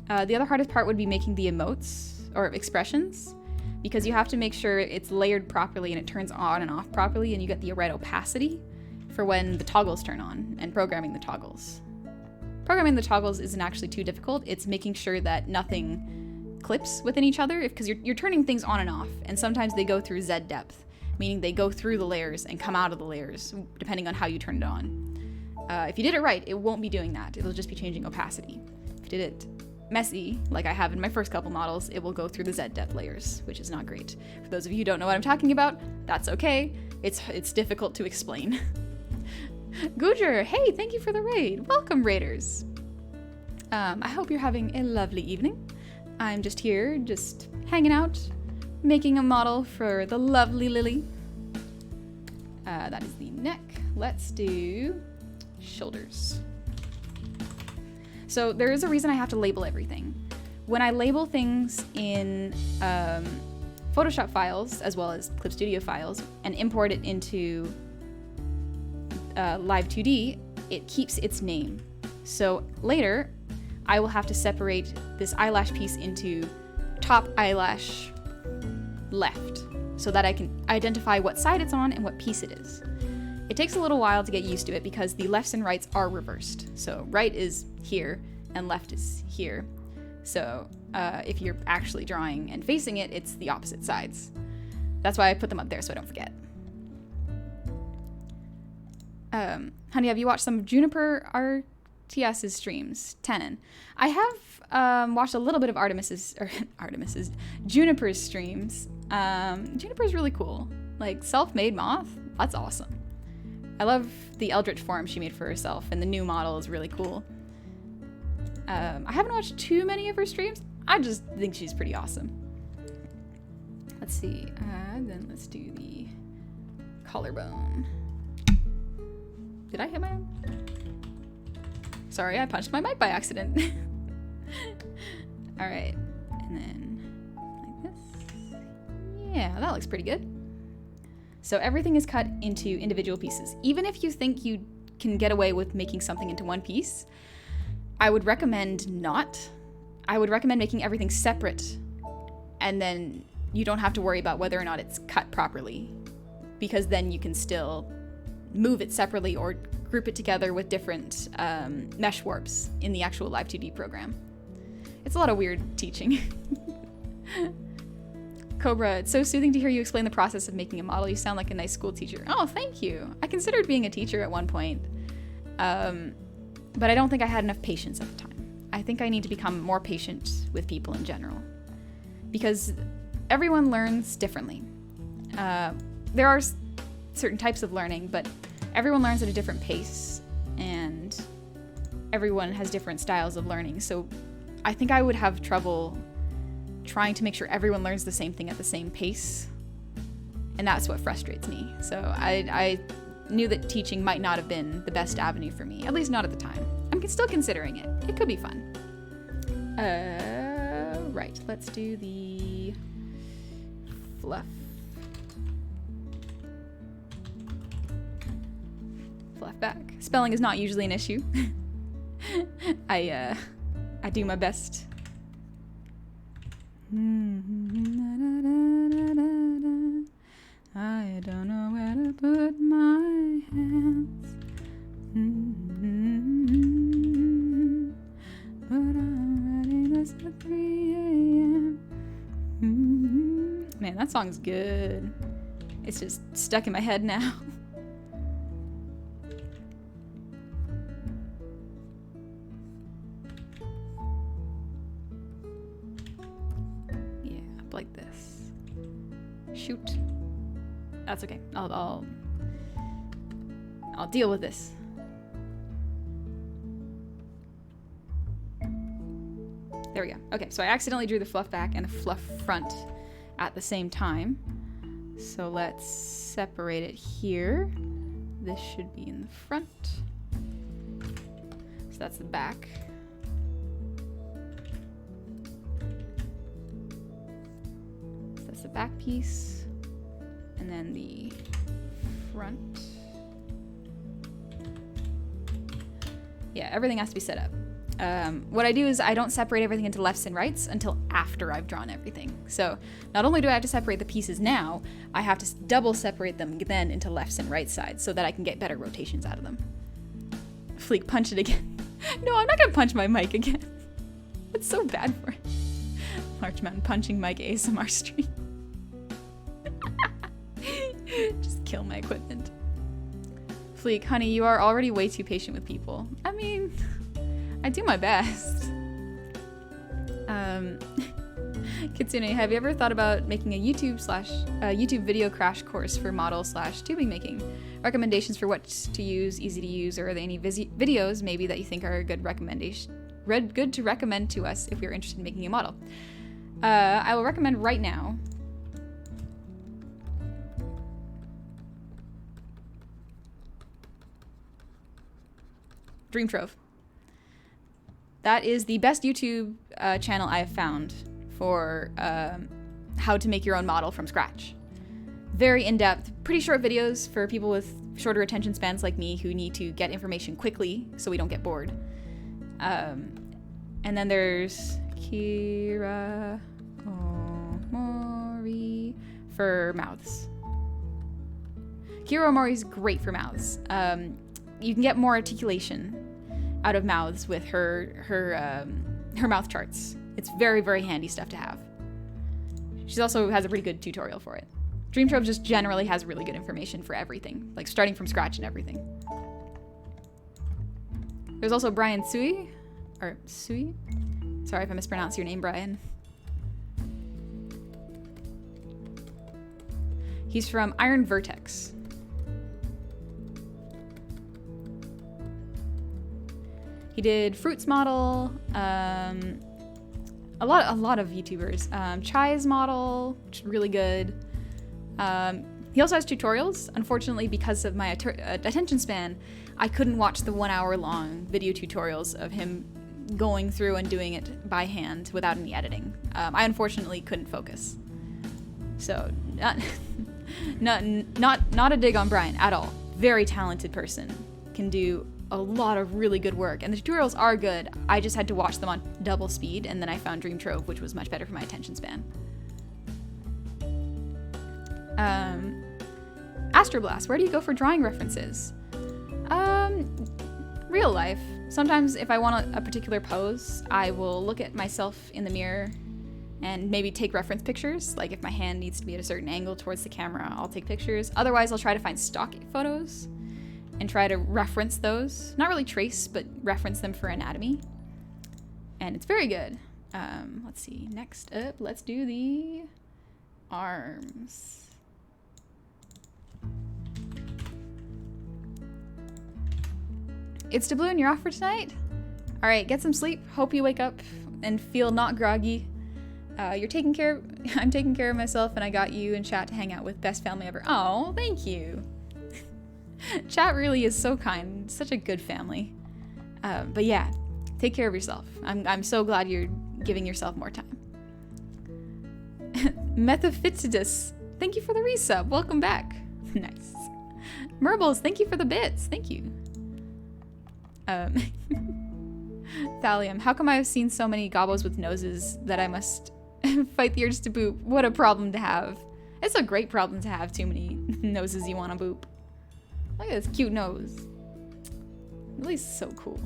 The other hardest part would be making the emotes or expressions, because you have to make sure it's layered properly and it turns on and off properly, and you get the right opacity for when the toggles turn on, and programming the toggles. Programming the toggles isn't actually too difficult. It's making sure that nothing clips within each other, because you're turning things on and off, and sometimes they go through Z depth, meaning they go through the layers and come out of the layers, depending on how you turn it on. If you did it right, it won't be doing that. It'll just be changing opacity. If you did it messy, like I have in my first couple models, it will go through the Z depth layers, which is not great. For those of you who don't know what I'm talking about, that's okay. It's difficult to explain. Gujar, hey, thank you for the raid. Welcome, raiders. I hope you're having a lovely evening. I'm just here, just hanging out, making a model for the lovely Lily. That is the neck. Let's do shoulders. So there is a reason I have to label everything. When I label things in Photoshop files, as well as Clip Studio files, and import it into Live 2D, it keeps its name. So later, I will have to separate this eyelash piece into top eyelash left, so that I can identify what side it's on and what piece it is. It takes a little while to get used to it because the lefts and rights are reversed. So right is here and left is here. So if you're actually drawing and facing it, it's the opposite sides. That's why I put them up there so I don't forget. Honey, have you watched some Juniper RTS's streams? Tenon. I have watched a little bit of Juniper's streams. Juniper's really cool. Like, self-made moth? That's awesome. I love the Eldritch form she made for herself, and the new model is really cool. I haven't watched too many of her streams. I just think she's pretty awesome. Let's see. Then let's do the collarbone. Did I hit my own? Sorry, I punched my mic by accident. All right, and then like this. Yeah, that looks pretty good. So everything is cut into individual pieces. Even if you think you can get away with making something into one piece, I would recommend not. I would recommend making everything separate, and then you don't have to worry about whether or not it's cut properly, because then you can still move it separately or group it together with different mesh warps in the actual Live 2D program. It's a lot of weird teaching. Cobra, it's so soothing to hear you explain the process of making a model. You sound like a nice school teacher. Oh, thank you. I considered being a teacher at one point. But I don't think I had enough patience at the time. I think I need to become more patient with people in general, because everyone learns differently. There are certain types of learning, but everyone learns at a different pace, and everyone has different styles of learning. So I think I would have trouble trying to make sure everyone learns the same thing at the same pace, and that's what frustrates me. So I knew that teaching might not have been the best avenue for me, at least not at the time. I'm still considering it. It could be fun. Right, let's do the fluff. Fluff back. Spelling is not usually an issue. I do my best. I don't know where to put my hands. But I'm ready this at 3 a.m. Man, that song's good. It's just stuck in my head now. Yeah, up like this. Shoot. That's okay. I'll deal with this. There we go. Okay, so I accidentally drew the fluff back and the fluff front at the same time. So let's separate it here. This should be in the front. So that's the back. So that's the back piece. And then the front. Yeah, everything has to be set up. What I do is I don't separate everything into lefts and rights until after I've drawn everything. So not only do I have to separate the pieces now, I have to double separate them then into lefts and right sides so that I can get better rotations out of them. Fleek, punch it again. No, I'm not gonna punch my mic again. It's so bad for it. Large Mountain punching mic ASMR stream. Just kill my equipment. Fleek, honey, you are already way too patient with people. I mean, I do my best. Kitsune, have you ever thought about making a YouTube video crash course for model/tubing making? Recommendations for what to use, easy to use, or are there any videos maybe that you think are a good good to recommend to us if we're interested in making a model? I will recommend right now. Dream Trove. That is the best YouTube channel I have found for how to make your own model from scratch. Very in-depth, pretty short videos for people with shorter attention spans like me who need to get information quickly so we don't get bored. And then there's Kira Omori for mouths. Kira Omori's great for mouths. You can get more articulation out of mouths with her mouth charts. It's very, very handy stuff to have. She also has a pretty good tutorial for it. Dream Trove just generally has really good information for everything, like starting from scratch and everything. There's also Brian Sui. Sorry if I mispronounce your name, Brian. He's from Iron Vertex. He did Fruits model, a lot of VTubers. Chai's model, which is really good. He also has tutorials. Unfortunately, because of my attention span, I couldn't watch the 1 hour long video tutorials of him going through and doing it by hand without any editing. I unfortunately couldn't focus. So not a dig on Brian at all. Very talented person, can do a lot of really good work, and the tutorials are good. I just had to watch them on double speed, and then I found Dream Trove, which was much better for my attention span. Astroblast, where do you go for drawing references? Real life. Sometimes if I want a particular pose, I will look at myself in the mirror and maybe take reference pictures. Like if my hand needs to be at a certain angle towards the camera, I'll take pictures. Otherwise, I'll try to find stock photos and try to reference those. Not really trace, but reference them for anatomy. And it's very good. Let's see. Next up, let's do the arms. It's Doubloon, and you're off for tonight? All right, get some sleep. Hope you wake up and feel not groggy. I'm taking care of myself, and I got you in chat to hang out with. Best family ever. Oh, thank you. Chat really is so kind. Such a good family. But yeah, take care of yourself. I'm so glad you're giving yourself more time. Methaphytidus, thank you for the resub. Welcome back. Nice. Merbles, thank you for the bits. Thank you. Thallium, how come I've seen so many gobbos with noses that I must fight the urge to boop? What a problem to have. It's a great problem to have too many noses you want to boop. Look at this cute nose. Lily's so cool.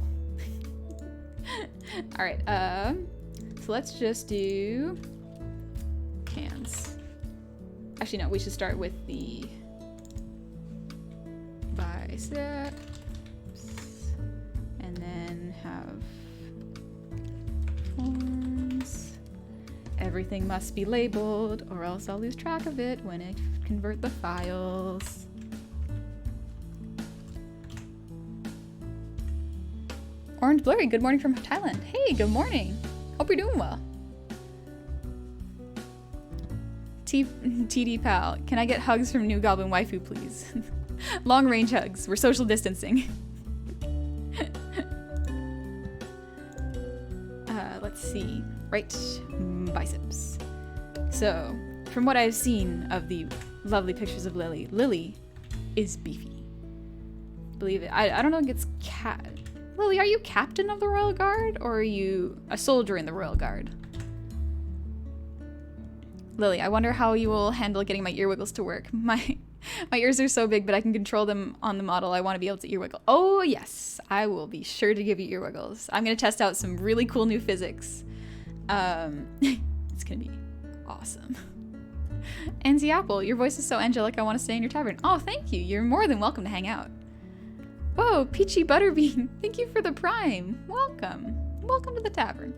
Alright, so let's just do hands. Actually, no, we should start with the biceps. And then have arms. Everything must be labeled, or else I'll lose track of it when I convert the files. Orange Blurry, good morning from Thailand. Hey, good morning. Hope you're doing well. TD pal, can I get hugs from new Goblin waifu, please? Long range hugs. We're social distancing. Let's see. Right, biceps. So, from what I've seen of the lovely pictures of Lily, Lily is beefy. Believe it. I don't know if it's Lily, are you captain of the Royal Guard, or are you a soldier in the Royal Guard? Lily, I wonder how you will handle getting my ear wiggles to work. My ears are so big, but I can control them on the model. I want to be able to ear wiggle. Oh, yes. I will be sure to give you ear wiggles. I'm going to test out some really cool new physics. It's going to be awesome. Anzi Apple, your voice is so angelic. I want to stay in your tavern. Oh, thank you. You're more than welcome to hang out. Whoa, Peachy Butterbean. Thank you for the prime. Welcome. Welcome to the tavern.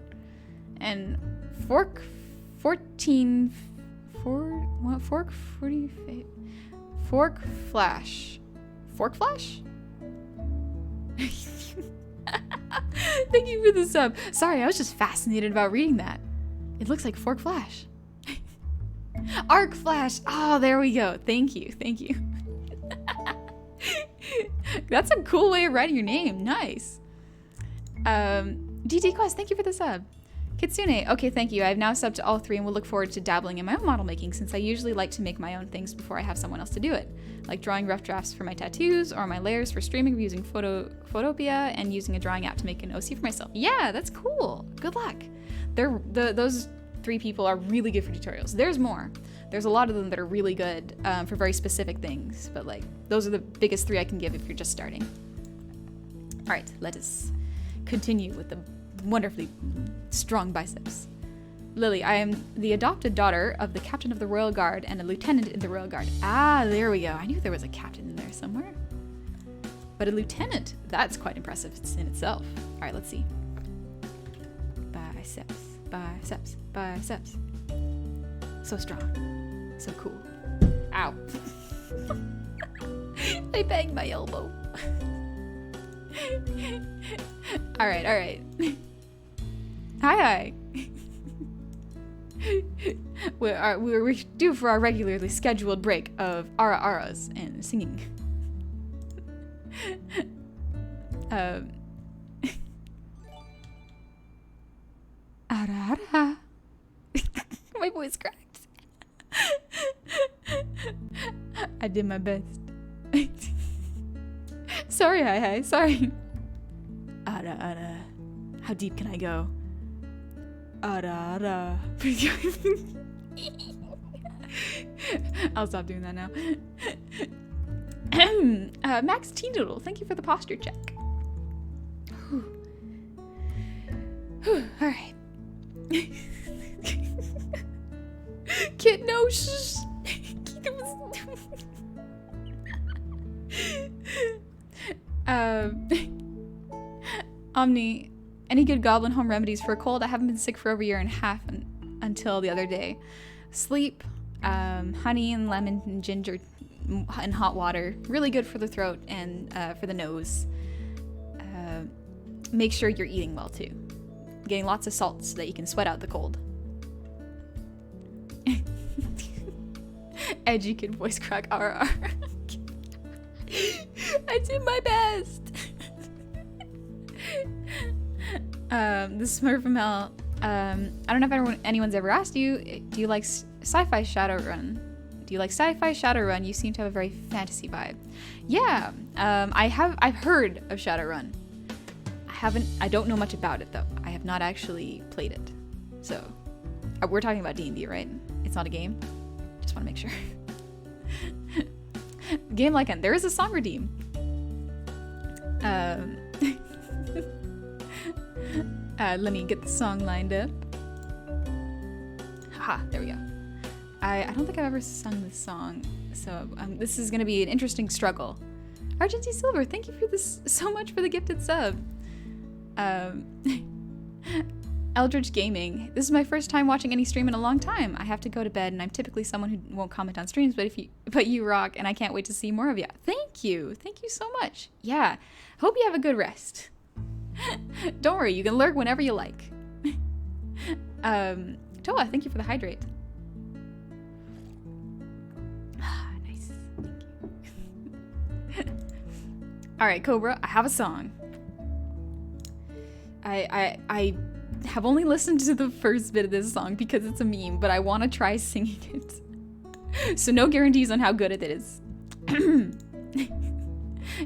And Fork 45. Fork Flash. Fork Flash? Thank you for the sub. Sorry, I was just fascinated about reading that. It looks like Fork Flash. Arc Flash. Oh, there we go. Thank you. Thank you. That's a cool way of writing your name. Nice. DD Quest, thank you for the sub. Kitsune, okay, thank you. I've now subbed to all three and will look forward to dabbling in my own model making, since I usually like to make my own things before I have someone else to do it. Like drawing rough drafts for my tattoos or my layers for streaming, using Photopia, and using a drawing app to make an OC for myself. Yeah, that's cool. Good luck. Those three people are really good for tutorials. There's more. There's a lot of them that are really good for very specific things, but like those are the biggest three I can give if you're just starting. All right, let us continue with the wonderfully strong biceps. Lily, I am the adopted daughter of the captain of the Royal Guard and a lieutenant in the Royal Guard. Ah, there we go. I knew there was a captain in there somewhere. But a lieutenant, that's quite impressive in itself. All right, let's see. Biceps, biceps, biceps. So strong, so cool. Ow. I banged my elbow. All right. Hi. We're due for our regularly scheduled break of ara-aras and singing. Ara-ara. My voice cracked. I did my best. Sorry, hi. Sorry. Ara-ara. How deep can I go? Ara-ara. I'll stop doing that now. Max T-Doodle, thank you for the posture check. Alright. Kid, no, shh. Omni, any good goblin home remedies for a cold? I haven't been sick for over a year and a half until the other day. Sleep, honey and lemon and ginger and hot water. Really good for the throat and for the nose. Make sure you're eating well too. Getting lots of salt so that you can sweat out the cold. Edgy kid voice crack RR. I did my best. The Smurf from Hell. I don't know if anyone's ever asked you, do you like sci-fi Shadowrun? Do you like sci-fi Shadowrun? You seem to have a very fantasy vibe. Yeah, I've heard of Shadowrun. I don't know much about it though. I have not actually played it. So, we're talking about D&D, right? It's not a game? Just want to make sure. Game like there is a song redeem. Let me get the song lined up. Ha, there we go. I don't think I've ever sung this song, so this is gonna be an interesting struggle. Argenty Silver, thank you for this so much for the gifted sub. Eldritch Gaming, this is my first time watching any stream in a long time. I have to go to bed, and I'm typically someone who won't comment on streams, but you rock, and I can't wait to see more of you. Thank you so much. Yeah, hope you have a good rest. Don't worry, you can lurk whenever you like. Toa, thank you for the hydrate. Nice, thank you. All right, Cobra, I have a song. I have only listened to the first bit of this song because it's a meme, but I want to try singing it. So no guarantees on how good it is.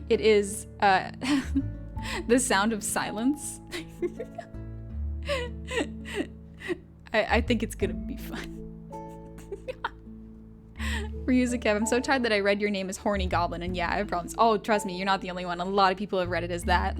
It is The Sound of Silence. I think it's gonna be fun. Ryuza Kev, I'm so tired that I read your name as Horny Goblin, and yeah, I have problems. Oh, trust me, you're not the only one. A lot of people have read it as that.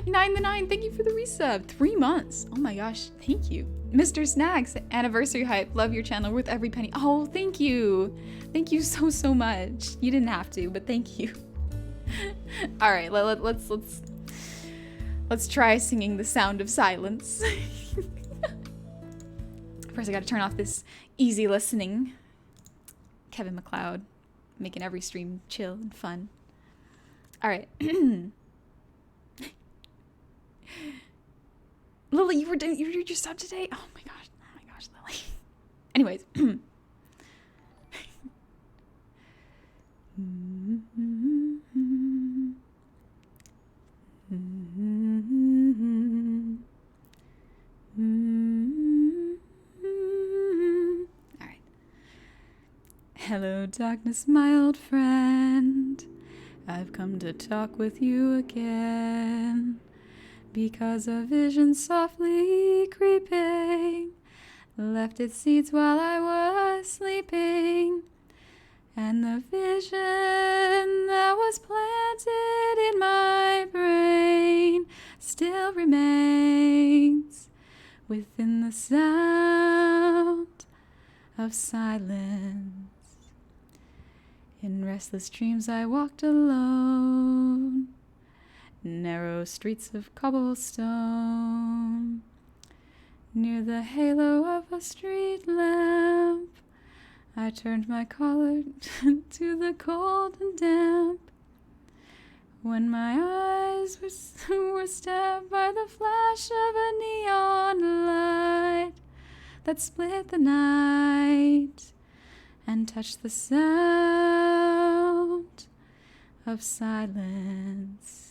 9the9, thank you for the resub. 3 months. Oh my gosh, thank you. Mr. Snacks, anniversary hype. Love your channel, worth every penny. Oh, thank you. Thank you so much. You didn't have to, but thank you. All right, let's try singing The Sound of Silence. First, I gotta turn off this easy listening. Kevin McLeod, making every stream chill and fun. All right. Lily, you did your sub today? Oh my gosh, Lily. Anyways. All right. Hello, darkness, my old friend. I've come to talk with you again. Because a vision softly creeping left its seeds while I was sleeping. And the vision that was planted in my brain still remains within the sound of silence. In restless dreams I walked alone, narrow streets of cobblestone, near the halo of a street lamp. I turned my collar to the cold and damp, when my eyes were stabbed by the flash of a neon light that split the night and touched the sound of silence.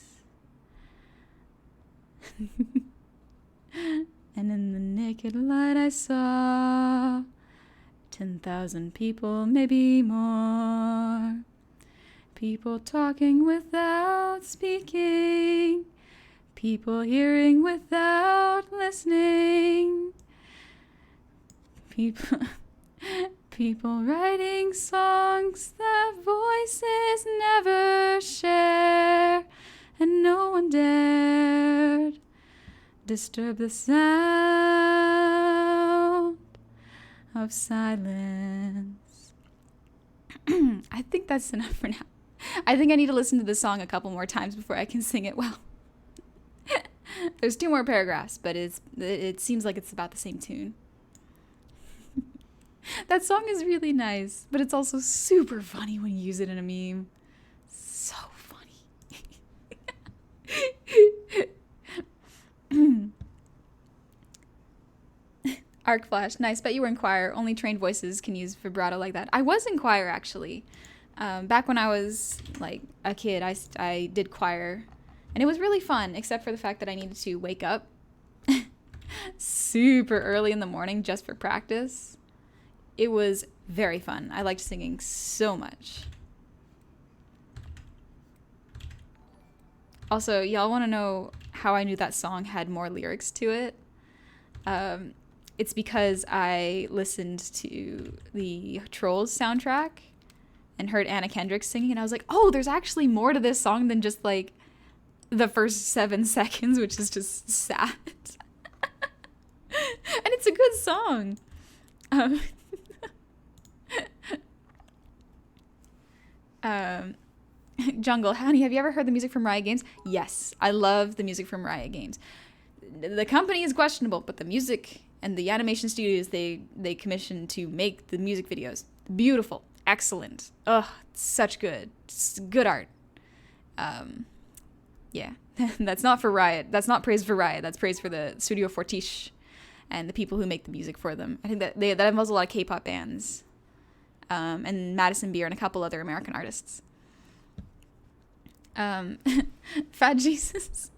And in the naked light I saw 10,000 people, maybe more. People talking without speaking. People hearing without listening. People writing songs that voices never share. And no one dared disturb the sound of silence. I think that's enough for now. I think I need to listen to this song a couple more times before I can sing it well. There's 2 more paragraphs, but it seems like it's about the same tune. That song is really nice, but it's also super funny when you use it in a meme. So funny. Arc Flash, nice. Bet you were in choir. Only trained voices can use vibrato like that. I was in choir, actually. Back when I was, like, a kid, I did choir. And it was really fun, except for the fact that I needed to wake up super early in the morning just for practice. It was very fun. I liked singing so much. Also, y'all want to know how I knew that song had more lyrics to it? It's because I listened to the Trolls soundtrack and heard Anna Kendrick singing, and I was like, oh, there's actually more to this song than just, like, the first 7 seconds, which is just sad. And it's a good song. Jungle, honey, have you ever heard the music from Riot Games? Yes, I love the music from Riot Games. The company is questionable, but the music and the animation studios they commissioned to make the music videos, beautiful, excellent. Ugh, such good art. Yeah, that's not for Riot. That's not praise for Riot. That's praise for the Studio Fortiche and the people who make the music for them. I think that involves a lot of K-pop bands, and Madison Beer and a couple other American artists. Fat Jesus,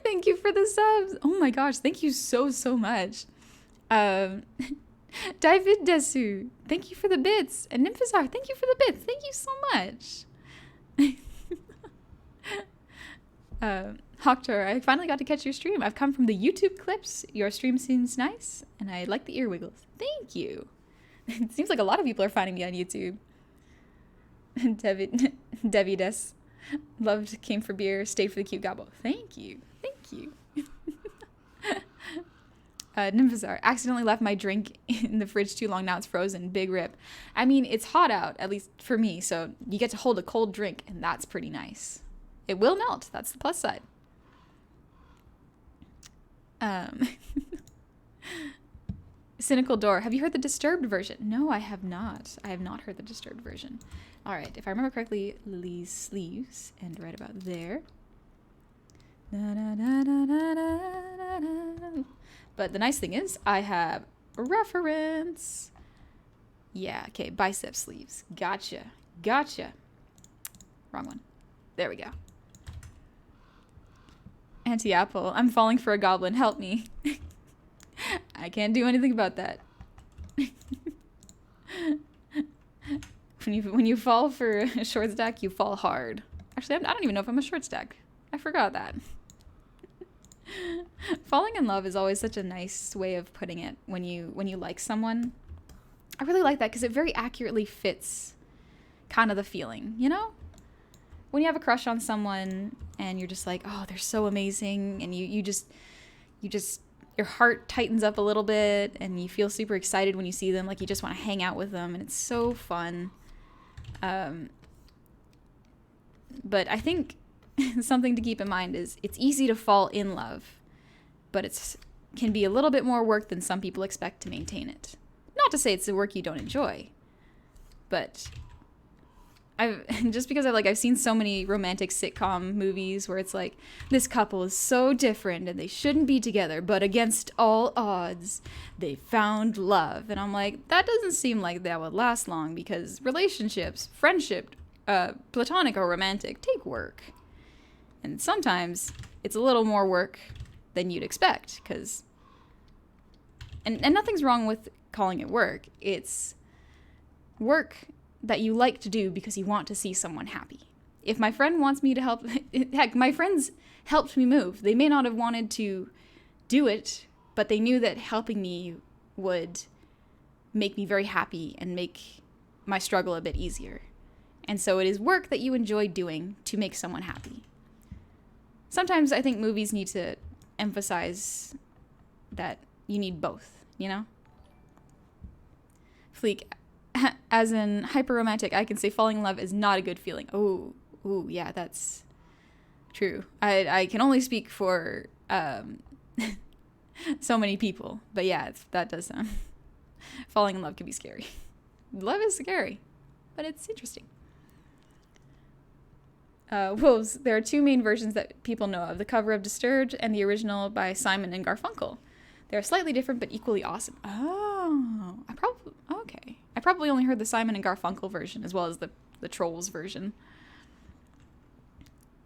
thank you for the subs. Oh my gosh, thank you so much. David Desu, thank you for the bits. And Nymphazar, thank you for the bits. Thank you so much. Hoctor, I finally got to catch your stream. I've come from the YouTube clips. Your stream seems nice, and I like the ear wiggles. Thank you. It seems like a lot of people are finding me on YouTube. Devi Des. Loved, came for beer, stayed for the cute Gobbo. Thank you. Thank you. Nymphazar, accidentally left my drink in the fridge too long. Now it's frozen. Big rip. I mean, it's hot out, at least for me, so you get to hold a cold drink, and that's pretty nice. It will melt. That's the plus side. Cynical Door. Have you heard the Disturbed version? No, I have not. I have not heard the Disturbed version. All right. If I remember correctly, Lily's sleeves. And right about there. But the nice thing is, I have a reference. Yeah, okay. Bicep sleeves. Gotcha. Wrong one. There we go. Anti-apple. I'm falling for a goblin. Help me. I can't do anything about that. When you fall for a short stack, you fall hard. Actually, I don't even know if I'm a short stack. I forgot that. Falling in love is always such a nice way of putting it when you like someone. I really like that because it very accurately fits kind of the feeling, you know? When you have a crush on someone and you're just like, oh, they're so amazing, and you just your heart tightens up a little bit and you feel super excited when you see them, like you just want to hang out with them, and it's so fun. But I think something to keep in mind is it's easy to fall in love, but it can be a little bit more work than some people expect to maintain it. Not to say it's the work you don't enjoy, but just because I've seen so many romantic sitcom movies where it's like, this couple is so different and they shouldn't be together, but against all odds, they found love. And I'm like, that doesn't seem like that would last long, because relationships, friendship, platonic or romantic, take work. And sometimes it's a little more work than you'd expect, because... And nothing's wrong with calling it work. It's work that you like to do because you want to see someone happy. If my friend wants me to help... Heck, my friends helped me move. They may not have wanted to do it, but they knew that helping me would make me very happy and make my struggle a bit easier. And so it is work that you enjoy doing to make someone happy. Sometimes I think movies need to emphasize that you need both, you know? Fleek, as in hyper-romantic, I can say falling in love is not a good feeling. Oh, Ooh, yeah, that's true. I can only speak for so many people, but yeah, that does sound. Falling in love can be scary. Love is scary, but it's interesting. Wolves, there are 2 main versions that people know of, the cover of Disturbed and the original by Simon and Garfunkel. They're slightly different, but equally awesome. Oh, okay. I probably only heard the Simon and Garfunkel version as well as the Trolls version.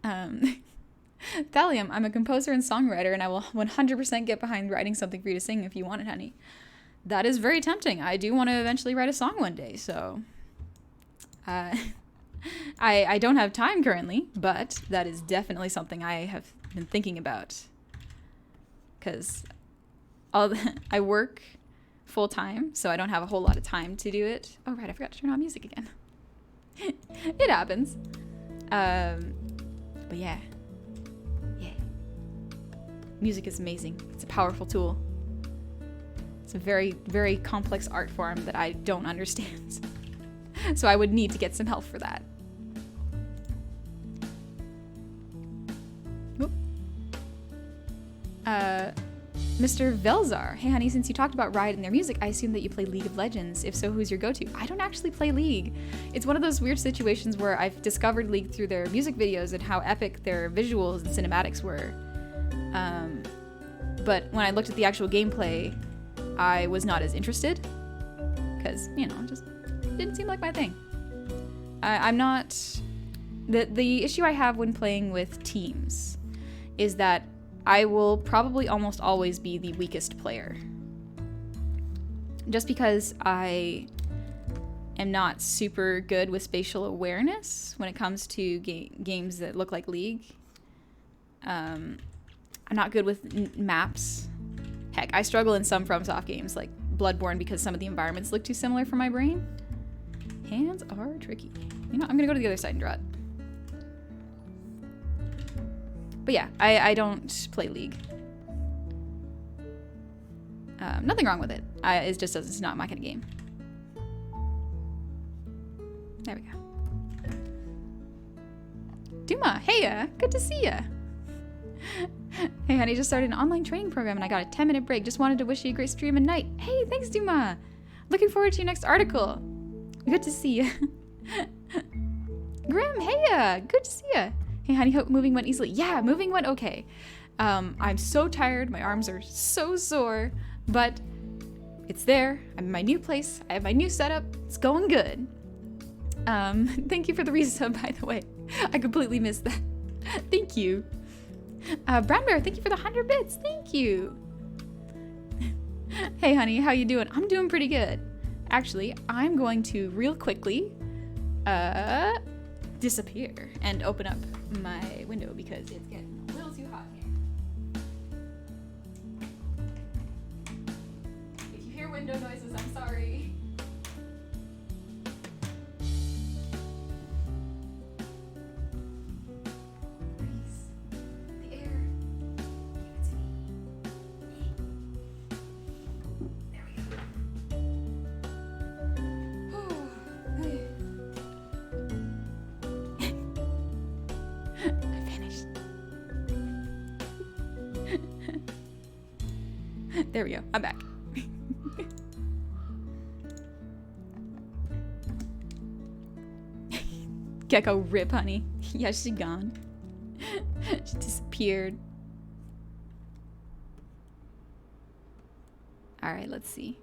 Thallium, I'm a composer and songwriter, and I will 100% get behind writing something for you to sing if you want it, honey. That is very tempting. I do want to eventually write a song one day, so... I don't have time currently, but that is definitely something I have been thinking about. Because I work full-time, so I don't have a whole lot of time to do it. Oh, right, I forgot to turn on music again. It happens. But yeah. Music is amazing. It's a powerful tool. It's a very, very complex art form that I don't understand. So I would need to get some help for that. Mr. Velzar. Hey honey, since you talked about Riot and their music, I assume that you play League of Legends. If so, who's your go-to? I don't actually play League. It's one of those weird situations where I've discovered League through their music videos and how epic their visuals and cinematics were. But when I looked at the actual gameplay, I was not as interested. Because, you know, it just didn't seem like my thing. I'm not... The issue I have when playing with teams is that I will probably almost always be the weakest player. Just because I am not super good with spatial awareness when it comes to games that look like League. I'm not good with maps. Heck, I struggle in some FromSoft games like Bloodborne because some of the environments look too similar for my brain. Hands are tricky. You know, I'm gonna go to the other side and draw it. But yeah, I don't play League. Nothing wrong with it. It's just it's not my kind of game. There we go. Duma, hey, good to see ya. Hey honey, just started an online training program and I got a 10-minute break. Just wanted to wish you a great stream and night. Hey, thanks Duma. Looking forward to your next article. Good to see ya. Grim, hey, good to see ya. Hey honey, hope moving went easily. Yeah, moving went okay. I'm so tired, my arms are so sore, but it's there. I'm in my new place. I have my new setup. It's going good. Thank you for the resub, by the way. I completely missed that. Thank you. Brown Bear, thank you for the 100 bits. Thank you. Hey honey, how you doing? I'm doing pretty good. Actually, I'm going to real quickly disappear and open up my window because it's getting a little too hot here. If you hear window noises, I'm sorry. There we go. I'm back. Gecko rip, honey. Yeah, she's gone. She disappeared. All right, let's see.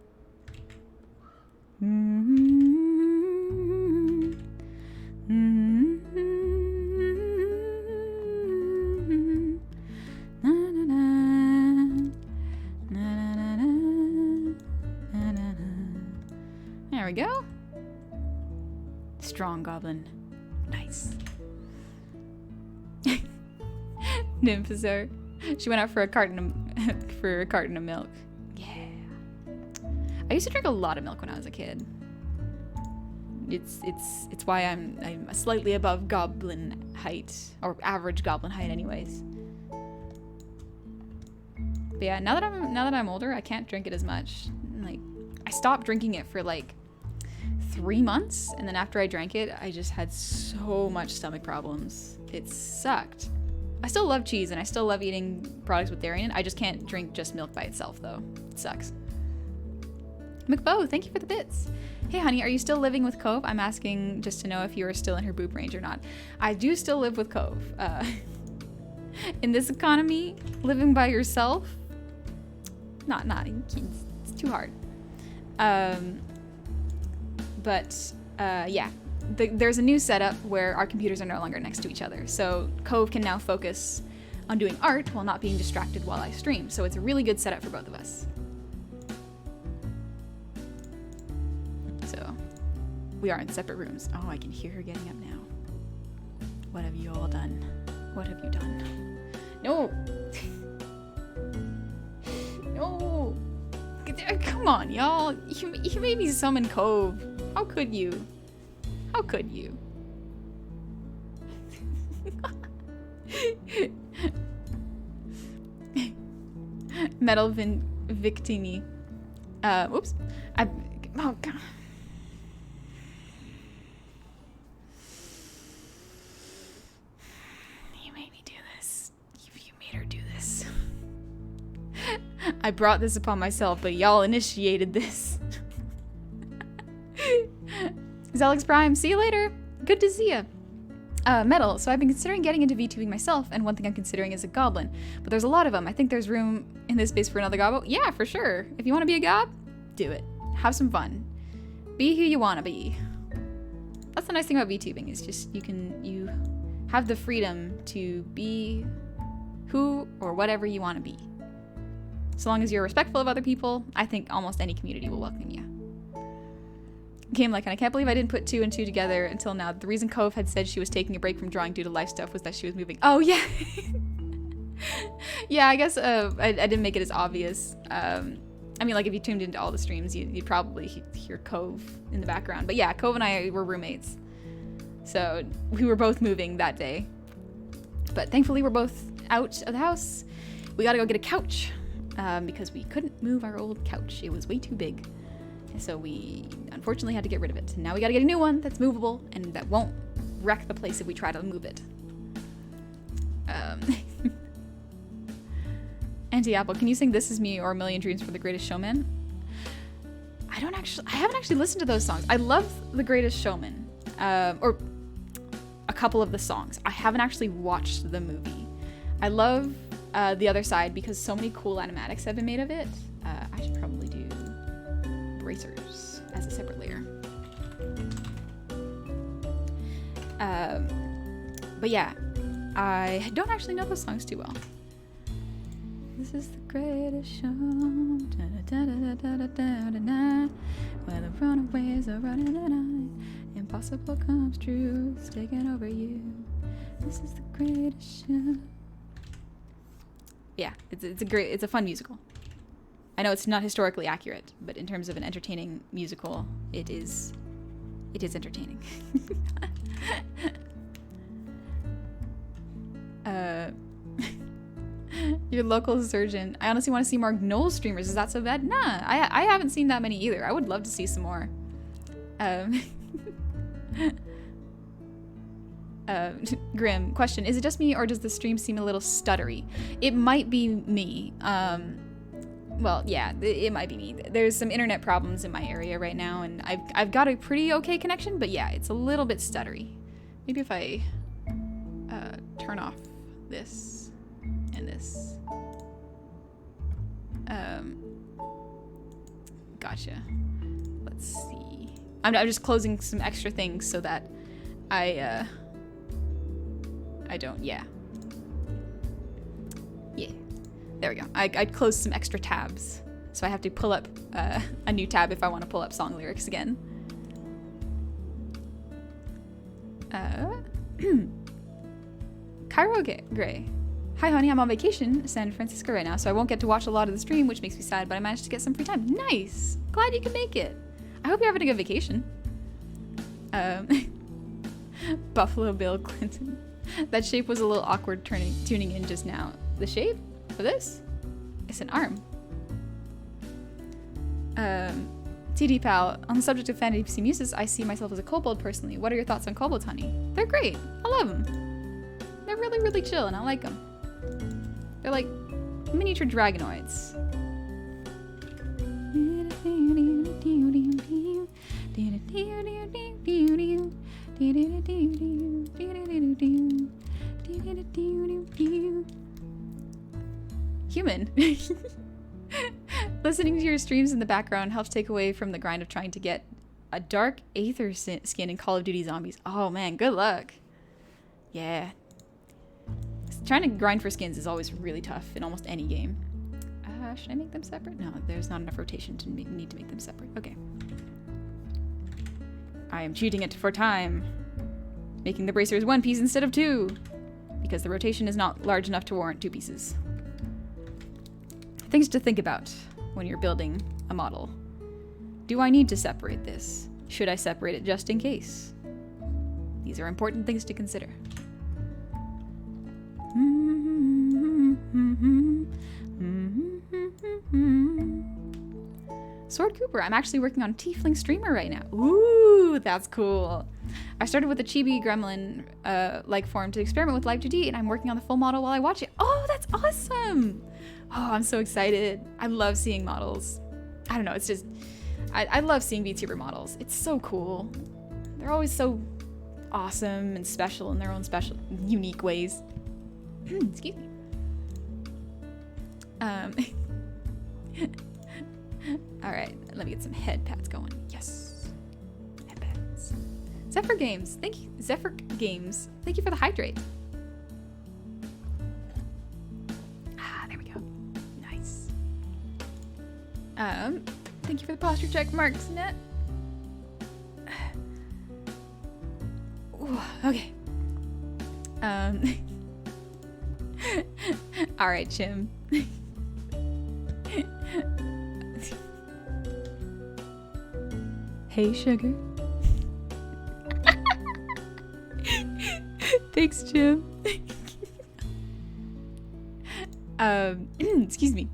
There we go. Strong goblin. Nice. Nymphazar. She went out for a carton of milk. Yeah. I used to drink a lot of milk when I was a kid. It's why I'm slightly above goblin height, or average goblin height anyways. But yeah, now that I'm older, I can't drink it as much. Like, I stopped drinking it for like 3 months, and then after I drank it, I just had so much stomach problems. It sucked. I still love cheese and I still love eating products with dairy in it. I just can't drink just milk by itself though. It sucks. McBo, thank you for the bits. Hey honey, are you still living with Cove? I'm asking just to know if you are still in her boob range or not. I do still live with Cove. In this economy, living by yourself, it's too hard. Yeah, there's a new setup where our computers are no longer next to each other. So Cove can now focus on doing art while not being distracted while I stream. So it's a really good setup for both of us. So we are in separate rooms. Oh, I can hear her getting up now. What have you all done? What have you done? No! No! Come on, y'all. You made me summon Cove. How could you? How could you? Metal Victini. Whoops. Oh god. You made me do this. You made her do this. I brought this upon myself, but y'all initiated this. Zelix Prime, see you later. Good to see ya. Metal, so I've been considering getting into VTubing myself, and one thing I'm considering is a goblin. But there's a lot of them. I think there's room in this space for another gobbo. Yeah, for sure. If you want to be a gob, do it. Have some fun. Be who you want to be. That's the nice thing about VTubing, is just you have the freedom to be who or whatever you want to be. So long as you're respectful of other people, I think almost any community will welcome you. Game like, and I can't believe I didn't put 2 and 2 together until now. The reason Cove had said she was taking a break from drawing due to life stuff was that she was moving. Oh, yeah. Yeah, I guess I didn't make it as obvious. I mean, like, if you tuned into all the streams, you'd probably hear Cove in the background. But yeah, Cove and I were roommates. So we were both moving that day. But thankfully, we're both out of the house. We gotta go get a couch because we couldn't move our old couch. It was way too big. So we unfortunately had to get rid of it. Now we gotta get a new one that's movable and that won't wreck the place if we try to move it. Anti-Apple, can you sing This Is Me or A Million Dreams for The Greatest Showman? I haven't actually listened to those songs. I love The Greatest Showman, or a couple of the songs. I haven't actually watched the movie. I love The Other Side because so many cool animatics have been made of it. I should probably do Bracers as a separate layer. But yeah, I don't actually know those songs too well. This is the greatest show, where the runaways are running the night, impossible comes true, it's taking over you. This is the greatest show. Yeah, it's a fun musical. I know it's not historically accurate, but in terms of an entertaining musical, it is entertaining. Your local surgeon. I honestly want to see more Gnoll streamers. Is that so bad? Nah, I haven't seen that many either. I would love to see some more. Grim, question. Is it just me or does the stream seem a little stuttery? It might be me. Well, yeah, it might be me. There's some internet problems in my area right now, and I've got a pretty okay connection, but yeah, it's a little bit stuttery. Maybe if I turn off this and this. Gotcha. Let's see. I'm just closing some extra things so that I don't, yeah. Yeah. There we go. I closed some extra tabs. So I have to pull up a new tab if I want to pull up song lyrics again. Cairo Gray. Hi honey, I'm on vacation in San Francisco right now, so I won't get to watch a lot of the stream, which makes me sad, but I managed to get some free time. Nice! Glad you could make it. I hope you're having a good vacation. Buffalo Bill Clinton. That shape was a little awkward tuning in just now. The shape for this? It's an arm. TD Pal, on the subject of fantasy muses, I see myself as a kobold personally. What are your thoughts on kobolds, honey? They're great. I love them. They're really, really chill, and I like them. They're like miniature dragonoids. Human. Listening to your streams in the background helps take away from the grind of trying to get a dark aether skin in Call of Duty Zombies. Oh man, good luck. Yeah. Trying to grind for skins is always really tough in almost any game. Should I make them separate? No, there's not enough rotation to need to make them separate. Okay. I am cheating it for time. Making the bracers 1 piece instead of 2. Because the rotation is not large enough to warrant 2 pieces. Things to think about when you're building a model. Do I need to separate this? Should I separate it just in case? These are important things to consider. Sword Cooper, I'm actually working on a tiefling streamer right now. Ooh, that's cool. I started with a chibi gremlin like form to experiment with Live 2D, and I'm working on the full model while I watch it. Oh, that's awesome. Oh, I'm so excited. I love seeing models. I don't know, it's just, I love seeing VTuber models. It's so cool. They're always so awesome and special in their own special, unique ways. Excuse me. All right, let me get some head pats going. Yes, head pats. Zephyr Games, thank you. Zephyr Games, thank you for the hydrate. Ah, there we go. Nice. Thank you for the posture check marks, Net. Ooh, okay. All right, Chim. Hey, sugar. Thanks, Jim. Excuse me.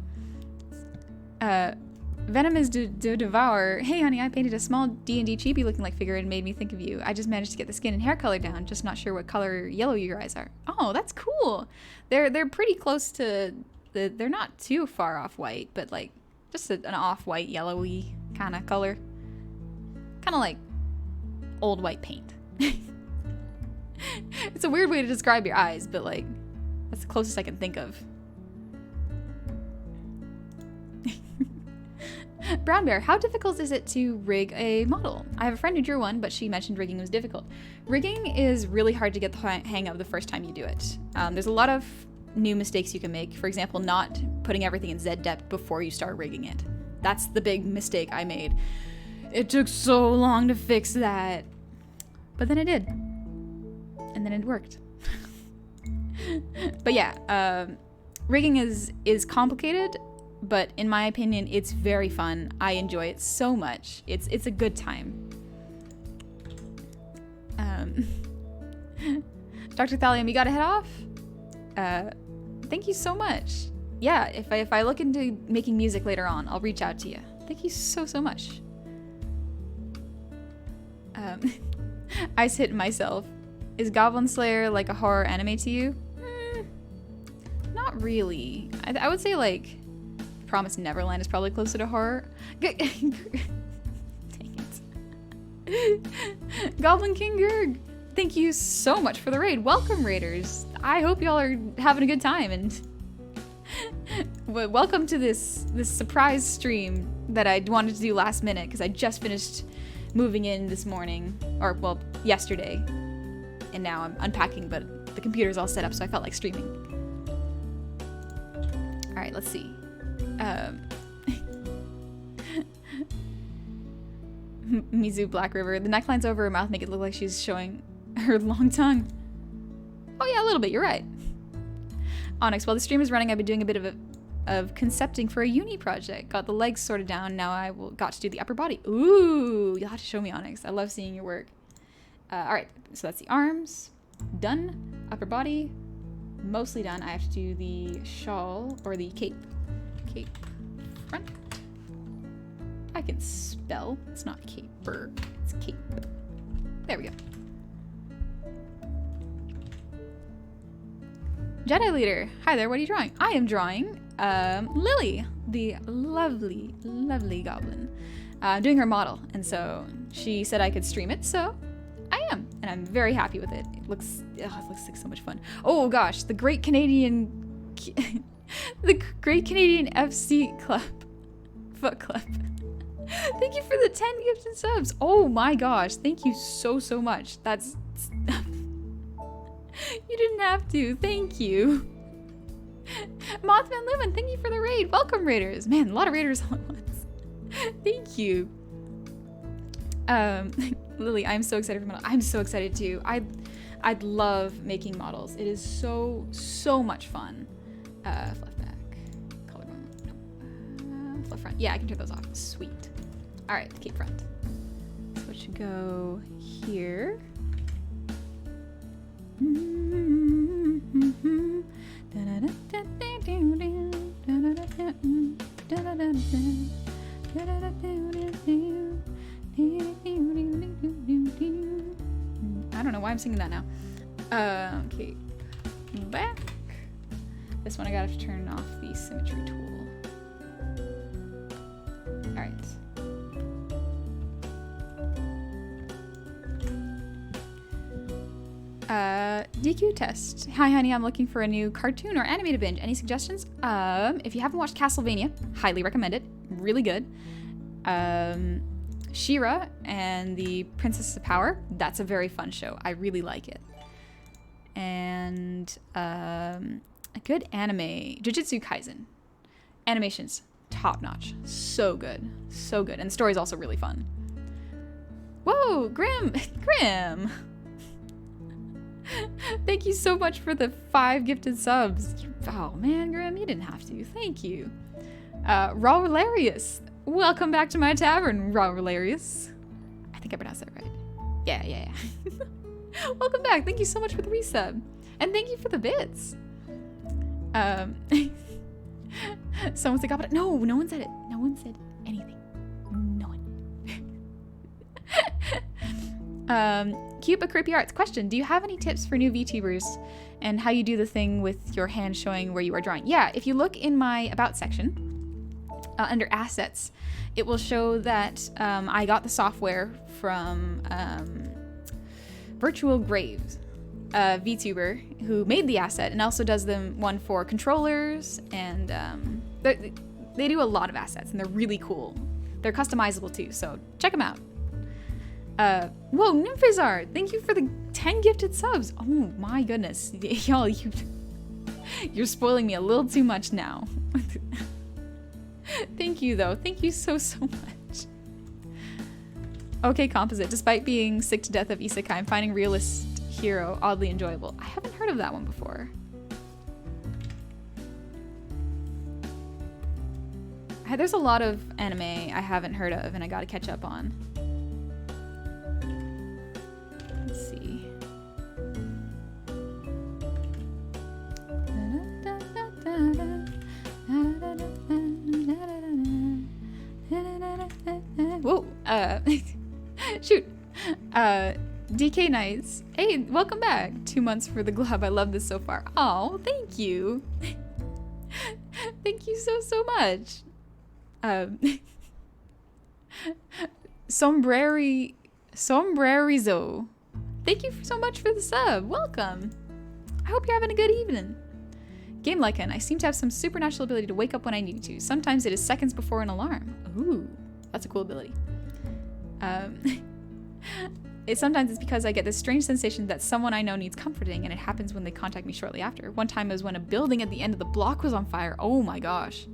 Venom is to devour. Hey, honey, I painted a small D&D chibi looking like figure and made me think of you. I just managed to get the skin and hair color down. Just not sure what color yellow your eyes are. Oh, that's cool. They're pretty close to they're not too far off white, but like just an off-white yellowy kind of color. Kind of like old white paint. It's a weird way to describe your eyes, but like that's the closest I can think of. Brown Bear, how difficult is it to rig a model? I have a friend who drew one, but she mentioned rigging was difficult. Rigging is really hard to get the hang of the first time you do it. There's a lot of new mistakes you can make. For example, not putting everything in Z depth before you start rigging it. That's the big mistake I made. It took so long to fix that. But then I did. And then it worked. But yeah, rigging is complicated, but in my opinion, it's very fun. I enjoy it so much. It's a good time. Dr. Thallium, you gotta head off? Thank you so much. Yeah, if I look into making music later on, I'll reach out to you. Thank you so much. Ice hit myself. Is Goblin Slayer like a horror anime to you? Not really. I would say like Promised Neverland is probably closer to horror. Dang it. Goblin King Gurg, thank you so much for the raid. Welcome, raiders. I hope y'all are having a good time, and welcome to this surprise stream that I wanted to do last minute because I just finished moving in this morning, or well, yesterday, and now I'm unpacking, but the computer's all set up, so I felt like streaming. All right, let's see. Mizu Black River. The neckline's over her mouth make it look like she's showing her long tongue. Oh yeah, a little bit, you're right. Onyx, while the stream is running, I've been doing a bit of concepting for a uni project. Got the legs sorted down, now I got to do the upper body. Ooh, you'll have to show me, Onyx. I love seeing your work. Alright, so that's the arms. Done. Upper body. Mostly done. I have to do the shawl, or the cape. Cape front. I can spell. It's not caper, it's cape. There we go. Jedi Leader. Hi there, what are you drawing? I am drawing Lily, the lovely, lovely goblin. Doing her model, and so she said I could stream it, so I am, and I'm very happy with it. It looks like so much fun. Oh gosh, the Great Canadian, the Great Canadian FC Club, Foot Club. Thank you for the 10 gifted subs. Oh my gosh, thank you so much. That's you didn't have to. Thank you. Mothman Lumen, thank you for the raid. Welcome, raiders. Man, a lot of raiders all at once. Thank you. Lily, I'm so excited for model. I'm so excited too. I'd love making models. It is so much fun. Fluff back. Color one. Fluff front. Yeah, I can turn those off. Sweet. All right, keep front. So it should go here. I don't know why I'm singing that now. Okay, back. This one I gotta turn off the symmetry tool. All right. DQ test. Hi honey, I'm looking for a new cartoon or animated binge. Any suggestions? If you haven't watched Castlevania, highly recommend it. Really good. She-Ra and the Princess of Power, that's a very fun show. I really like it. And a good anime, Jujutsu Kaisen. Animation's top notch. So good. So good. And the story's also really fun. Whoa, Grim! Grim! Thank you so much for the 5 gifted subs. Oh man, Grim, you didn't have to. Thank you. Raw Hilarious. Welcome back to my tavern, Raw Hilarious. I think I pronounced that right. Yeah. Welcome back. Thank you so much for the resub. And thank you for the bits. Someone said Gobbo. No one said it. No one said anything. No one. Cute but creepy arts. Question, do you have any tips for new VTubers and how you do the thing with your hand showing where you are drawing? Yeah, if you look in my about section, under assets, it will show that I got the software from Virtual Graves, a VTuber who made the asset and also does them one for controllers, and they do a lot of assets and they're really cool. They're customizable too, so check them out. Whoa, Nymphazar, thank you for the 10 gifted subs. Oh my goodness, y'all, you're spoiling me a little too much now. Thank you though, thank you so much. Okay, Composite, despite being sick to death of isekai, I'm finding realist hero oddly enjoyable. I haven't heard of that one before. There's a lot of anime I haven't heard of and I gotta catch up on. Let's see. Whoa, shoot. DK Knights. Hey, welcome back. 2 months for the glove. I love this so far. Oh, thank you. Thank you so much. Sombrerizo. Thank you so much for the sub. Welcome. I hope you're having a good evening. Game Lycan. I seem to have some supernatural ability to wake up when I need to. Sometimes it is seconds before an alarm. Ooh, that's a cool ability. Sometimes it's because I get this strange sensation that someone I know needs comforting, and it happens when they contact me shortly after. One time it was when a building at the end of the block was on fire. Oh my gosh.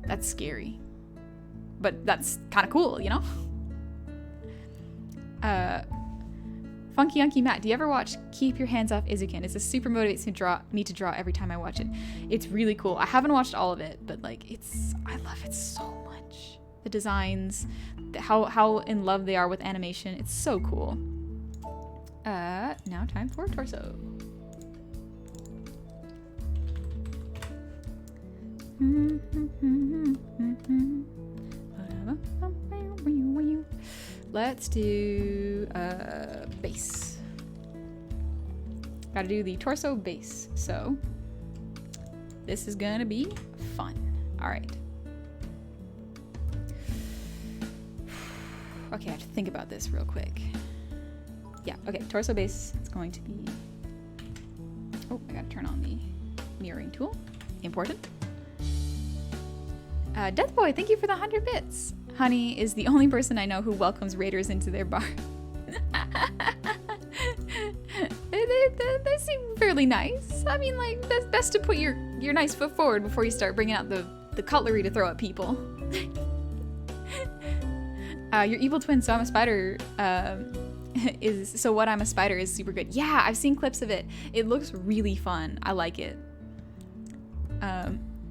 That's scary. But that's kind of cool, you know? Funky Unky Matt, do you ever watch Keep Your Hands Off Izuken? It's a super motivates me to draw every time I watch it. It's really cool. I haven't watched all of it, but like I love it so much. The designs, how in love they are with animation. It's so cool. Now time for torso. Let's do base. Gotta do the torso base. So this is gonna be fun. All right. Okay, I have to think about this real quick. Yeah, okay, torso base is going to be... Oh, I gotta turn on the mirroring tool. Important. Death Boy, thank you for the 100 bits. Honey is the only person I know who welcomes raiders into their bar. They seem fairly nice. I mean, like, best to put your nice foot forward before you start bringing out the cutlery to throw at people. Your evil twin, so I'm a spider, so what I'm a spider is super good. Yeah, I've seen clips of it. It looks really fun. I like it.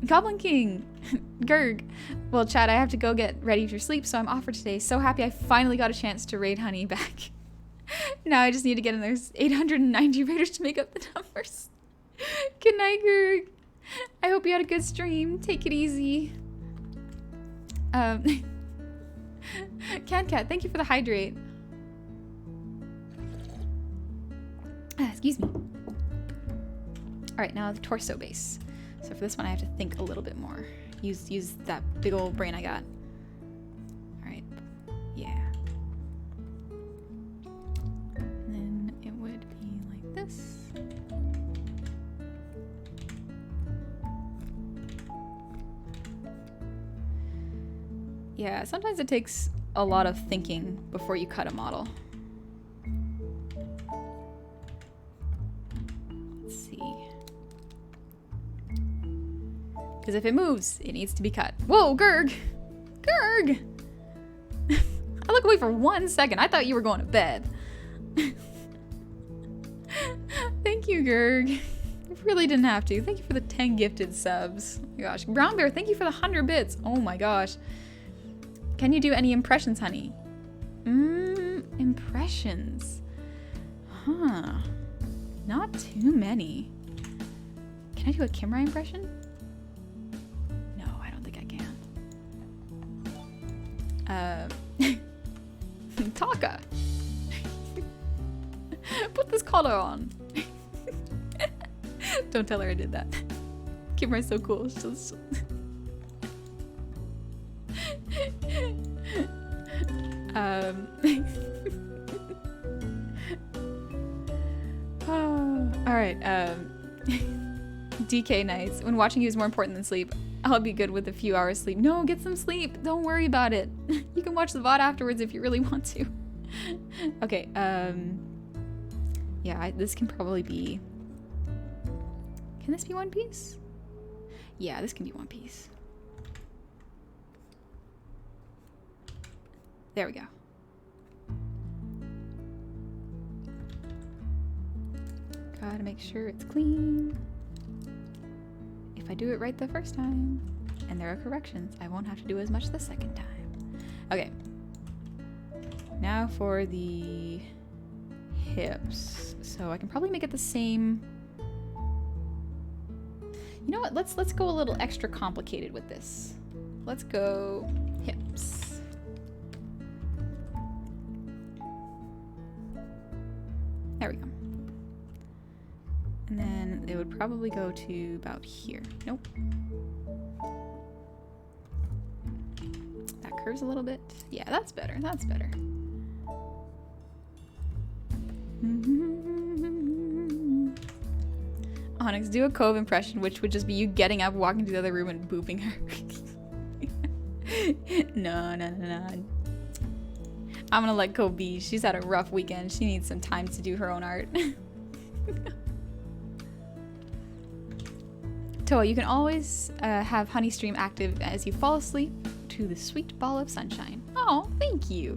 Goblin King, Gerg. Well, Chad, I have to go get ready for sleep, so I'm off for today. So happy I finally got a chance to raid Honey back. Now I just need to get in there 890 raiders to make up the numbers. Good night, Gerg. I hope you had a good stream. Take it easy. Cat, thank you for the hydrate. Excuse me. All right, now the torso base. So for this one, I have to think a little bit more. Use that big old brain I got. All right, yeah. And then it would be like this. Yeah, sometimes it takes a lot of thinking before you cut a model. Let's see. Because if it moves, it needs to be cut. Whoa, Gerg! Gerg! I look away for 1 second. I thought you were going to bed. Thank you, Gerg. You really didn't have to. Thank you for the 10 gifted subs. Oh my gosh. Brown Bear, thank you for the 100 bits. Oh my gosh. Can you do any impressions, Honey? Impressions. Huh. Not too many. Can I do a Kimrai impression? No, I don't think I can. Taka. Put this collar on. Don't tell her I did that. Kimrai's so cool. All right. DK Nights. When watching you is more important than sleep. I'll be good with a few hours sleep. No, get some sleep. Don't worry about it. You can watch the VOD afterwards if you really want to. Okay. Yeah, this can probably be... Can this be one piece? Yeah, this can be one piece. There we go. Gotta make sure it's clean. If I do it right the first time, and there are corrections, I won't have to do as much the second time. Okay. Now for the hips. So I can probably make it the same. You know what? Let's go a little extra complicated with this. Let's go hips. There we go. And then it would probably go to about here. Nope. That curves a little bit. Yeah, that's better. That's better. Onyx, do a Cove impression, which would just be you getting up, walking to the other room, and booping her. No. I'm gonna let Cove be. She's had a rough weekend. She needs some time to do her own art. Toa, you can always have Honey Stream active as you fall asleep to the sweet ball of sunshine. Oh, thank you.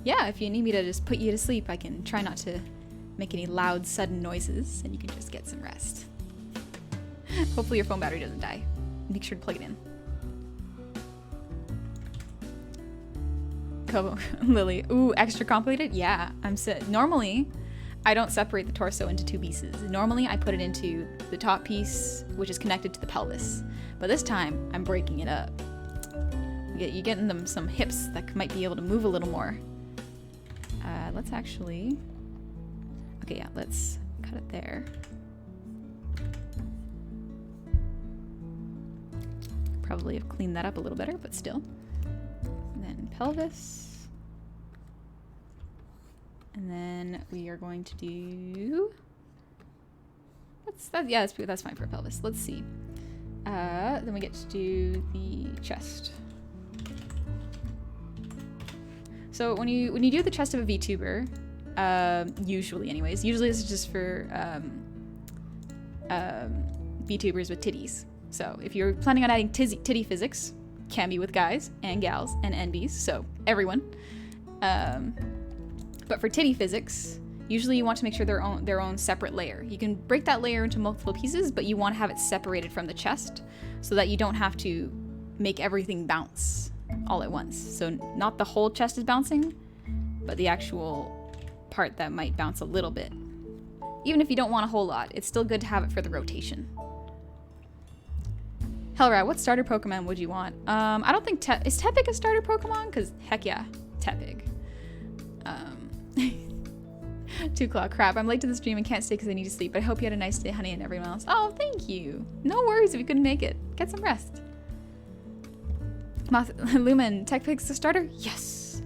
Yeah, if you need me to just put you to sleep, I can try not to make any loud, sudden noises, and you can just get some rest. Hopefully your phone battery doesn't die. Make sure to plug it in. Gobbo, Lily. Ooh, extra complicated? Yeah, normally, I don't separate the torso into two pieces. Normally, I put it into the top piece, which is connected to the pelvis. But this time, I'm breaking it up. You're getting them some hips that might be able to move a little more. Let's actually... Okay, yeah, let's cut it there. Probably have cleaned that up a little better, but still. And then pelvis. And then we are going to do... that's fine for pelvis. Let's see. Then we get to do the chest. So when you do the chest of a VTuber, usually anyways, usually this is just for VTubers with titties. So if you're planning on adding titty physics, can be with guys and gals and NBs, so everyone. But for titty physics, usually you want to make sure their own separate layer. You can break that layer into multiple pieces, but you want to have it separated from the chest so that you don't have to make everything bounce all at once. So not the whole chest is bouncing, but the actual part that might bounce a little bit. Even if you don't want a whole lot, it's still good to have it for the rotation. Hellrat, what starter Pokemon would you want? I don't think is Tepig a starter Pokemon? Because heck yeah, Tepig. 2 o'clock. Crap, I'm late to the stream and can't stay because I need to sleep. But I hope you had a nice day, honey, and everyone else. Oh, thank you. No worries if you couldn't make it. Get some rest. Lumen, Tepig's the starter? Yes.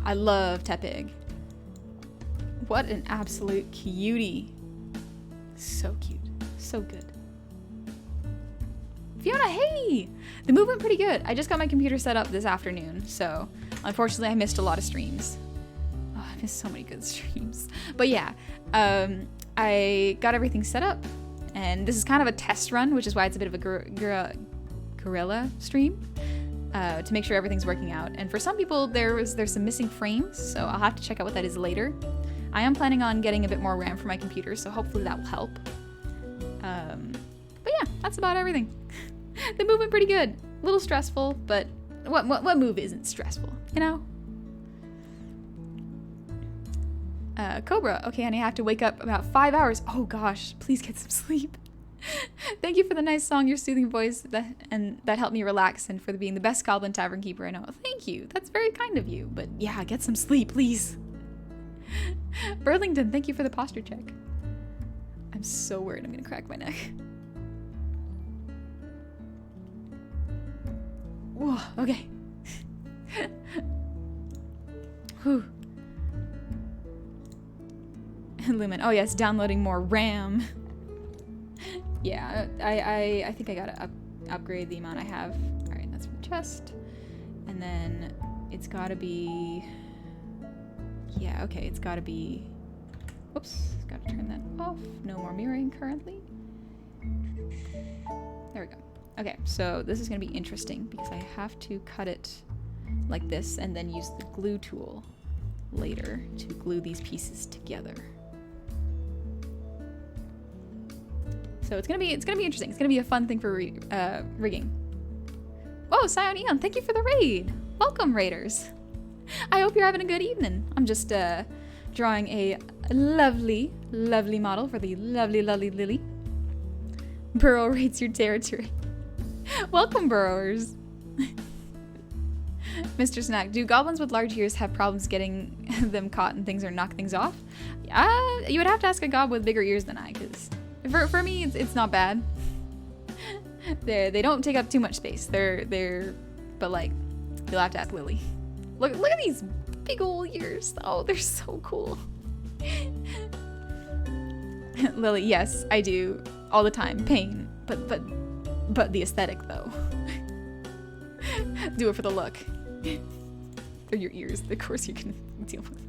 I love Tepig. What an absolute cutie. So cute. So good. Fiona, hey! The move went pretty good. I just got my computer set up this afternoon, so unfortunately I missed a lot of streams. Oh, I missed so many good streams. But yeah, I got everything set up, and this is kind of a test run, which is why it's a bit of a Guerilla stream, to make sure everything's working out. And for some people, there's some missing frames, so I'll have to check out what that is later. I am planning on getting a bit more RAM for my computer, so hopefully that will help. But yeah, that's about everything. The move went pretty good. A little stressful, but what move isn't stressful, you know? Cobra. Okay, honey, I have to wake up about 5 hours. Oh gosh, please get some sleep. Thank you for the nice song, your soothing voice, that helped me relax, and for being the best Goblin Tavern keeper I know. Thank you. That's very kind of you. But yeah, get some sleep, please. Burlington, thank you for the posture check. I'm so worried I'm gonna crack my neck. Whoa, okay. Whew. Lumen, oh yes, downloading more RAM. Yeah, I think I gotta upgrade the amount I have. All right, that's for the chest. And then it's gotta be, yeah, okay, it's gotta be, whoops, gotta turn that off. No more mirroring currently. There we go. Okay, so this is gonna be interesting because I have to cut it like this and then use the glue tool later to glue these pieces together. So it's gonna be interesting. It's gonna be a fun thing for rigging. Whoa, Scion Eon, thank you for the raid. Welcome, raiders. I hope you're having a good evening. I'm just drawing a lovely, lovely model for the lovely, lovely Lily. Burrow raids your territory. Welcome, burrowers. Mr. Snack, do goblins with large ears have problems getting them caught and things or knock things off? You would have to ask a gob with bigger ears than I, because for me, it's not bad. They don't take up too much space. But like, you'll have to ask Lily. Look at these big old ears. Oh, they're so cool. Lily, yes, I do all the time. Pain, but the aesthetic though. Do it for the look. They're your ears. Of course you can deal with.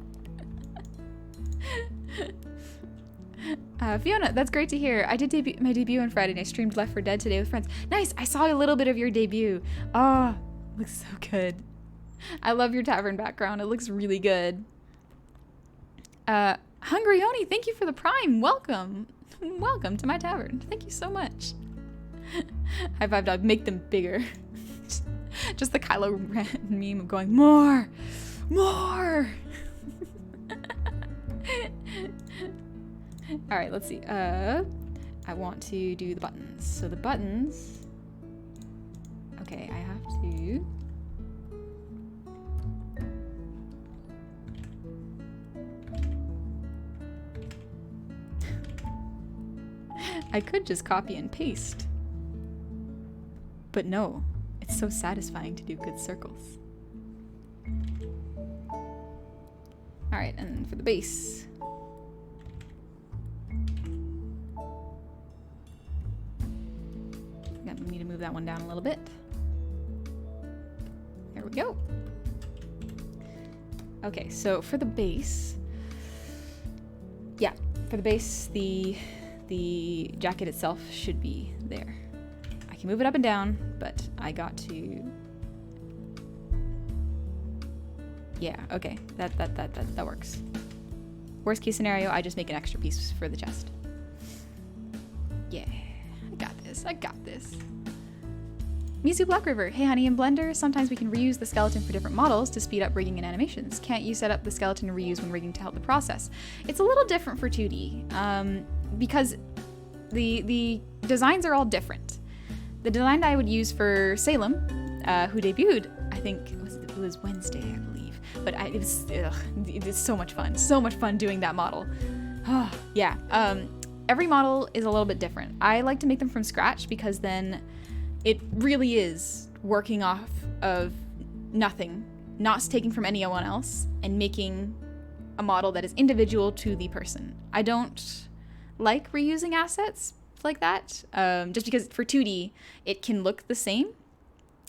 Fiona, that's great to hear. I did my debut on Friday and I streamed Left 4 Dead today with friends. Nice, I saw a little bit of your debut. Oh, looks so good. I love your tavern background. It looks really good. Hungry Oni, thank you for the prime. Welcome. Welcome to my tavern. Thank you so much. High five dog, make them bigger. Just the Kylo Ren meme of going, more. All right, let's see. I want to do the buttons. So the buttons, okay, I have to I could just copy and paste. But no, it's so satisfying to do good circles. Alright, and for the base. We need to move that one down a little bit. There we go. Okay, so for the base, yeah, for the base, the jacket itself should be there. I can move it up and down, but I got to, yeah, okay, that works. Worst case scenario, I just make an extra piece for the chest. Yeah, I got this. Mizu Black River, hey honey, in Blender, sometimes we can reuse the skeleton for different models to speed up rigging and animations. Can't you set up the skeleton reuse when rigging to help the process? It's a little different for 2D, because the designs are all different. The design that I would use for Salem, who debuted, I think it was Wednesday, I believe, but it's so much fun doing that model. Oh, yeah, every model is a little bit different. I like to make them from scratch because then it really is working off of nothing, not taking from anyone else, and making a model that is individual to the person. I don't like reusing assets like that, just because for 2D, it can look the same.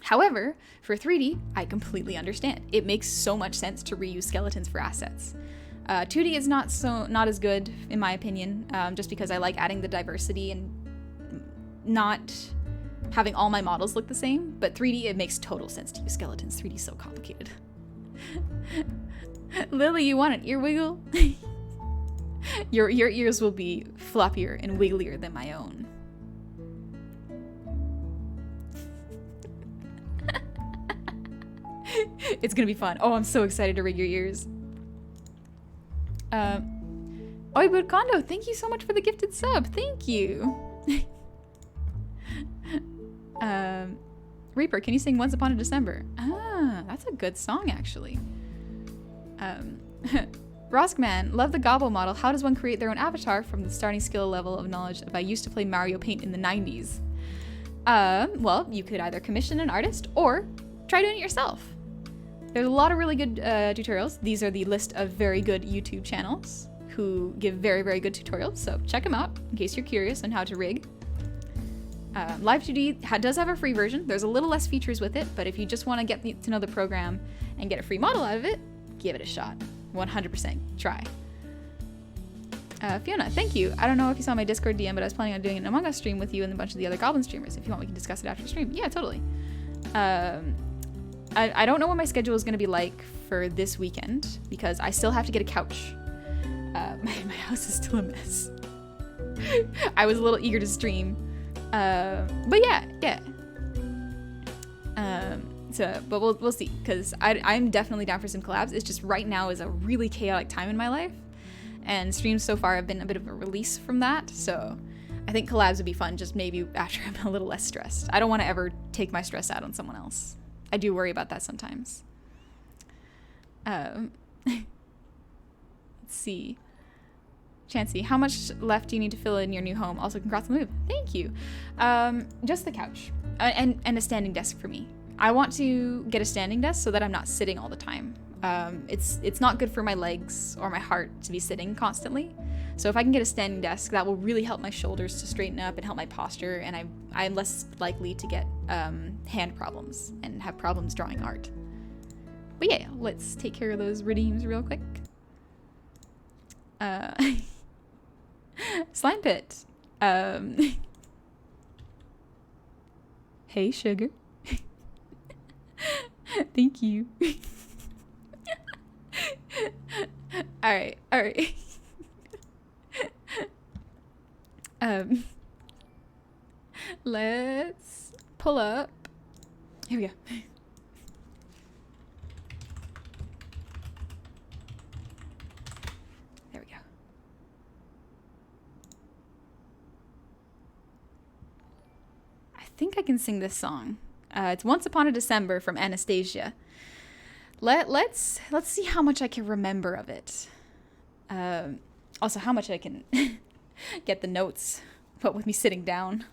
However, for 3D, I completely understand. It makes so much sense to reuse skeletons for assets. 2D is not as good, in my opinion, just because I like adding the diversity and not having all my models look the same, but 3D, it makes total sense to use skeletons. 3D is so complicated. Lily, you want an ear wiggle? Your ears will be floppier and wigglier than my own. It's gonna be fun. Oh, I'm so excited to rig your ears. Oibud Kondo, thank you so much for the gifted sub. Thank you. Reaper, can you sing Once Upon a December? Ah, that's a good song, actually. Roskman, love the Gobbo model. How does one create their own avatar from the starting skill level of knowledge if I used to play Mario Paint in the 90s? Well, you could either commission an artist or try doing it yourself. There's a lot of really good tutorials. These are the list of very good YouTube channels who give very, very good tutorials, so check them out in case you're curious on how to rig. Live 2D does have a free version. There's a little less features with it, but if you just want to get to know the program and get a free model out of it, give it a shot. 100% try. Fiona, thank you. I don't know if you saw my Discord DM, but I was planning on doing an Among Us stream with you and a bunch of the other Goblin streamers. If you want, we can discuss it after the stream. Yeah, totally. I don't know what my schedule is going to be like for this weekend because I still have to get a couch. My house is still a mess. I was a little eager to stream. But yeah. But we'll see, because I'm definitely down for some collabs. It's just right now is a really chaotic time in my life, and streams so far have been a bit of a release from that, so I think collabs would be fun, just maybe after I'm a little less stressed. I don't want to ever take my stress out on someone else. I do worry about that sometimes. Let's see. Chansey, how much left do you need to fill in your new home? Also, congrats on the move. Thank you. Just the couch and a standing desk for me. I want to get a standing desk so that I'm not sitting all the time. It's not good for my legs or my heart to be sitting constantly. So if I can get a standing desk, that will really help my shoulders to straighten up and help my posture, and I'm less likely to get hand problems and have problems drawing art. But yeah, let's take care of those redeems real quick. Slime Pit. Hey, sugar. Thank you. All right. Let's pull up. Here we go. There we go. I think I can sing this song. It's Once Upon a December from Anastasia. Let's see how much I can remember of it. Also, how much I can get the notes What with me sitting down?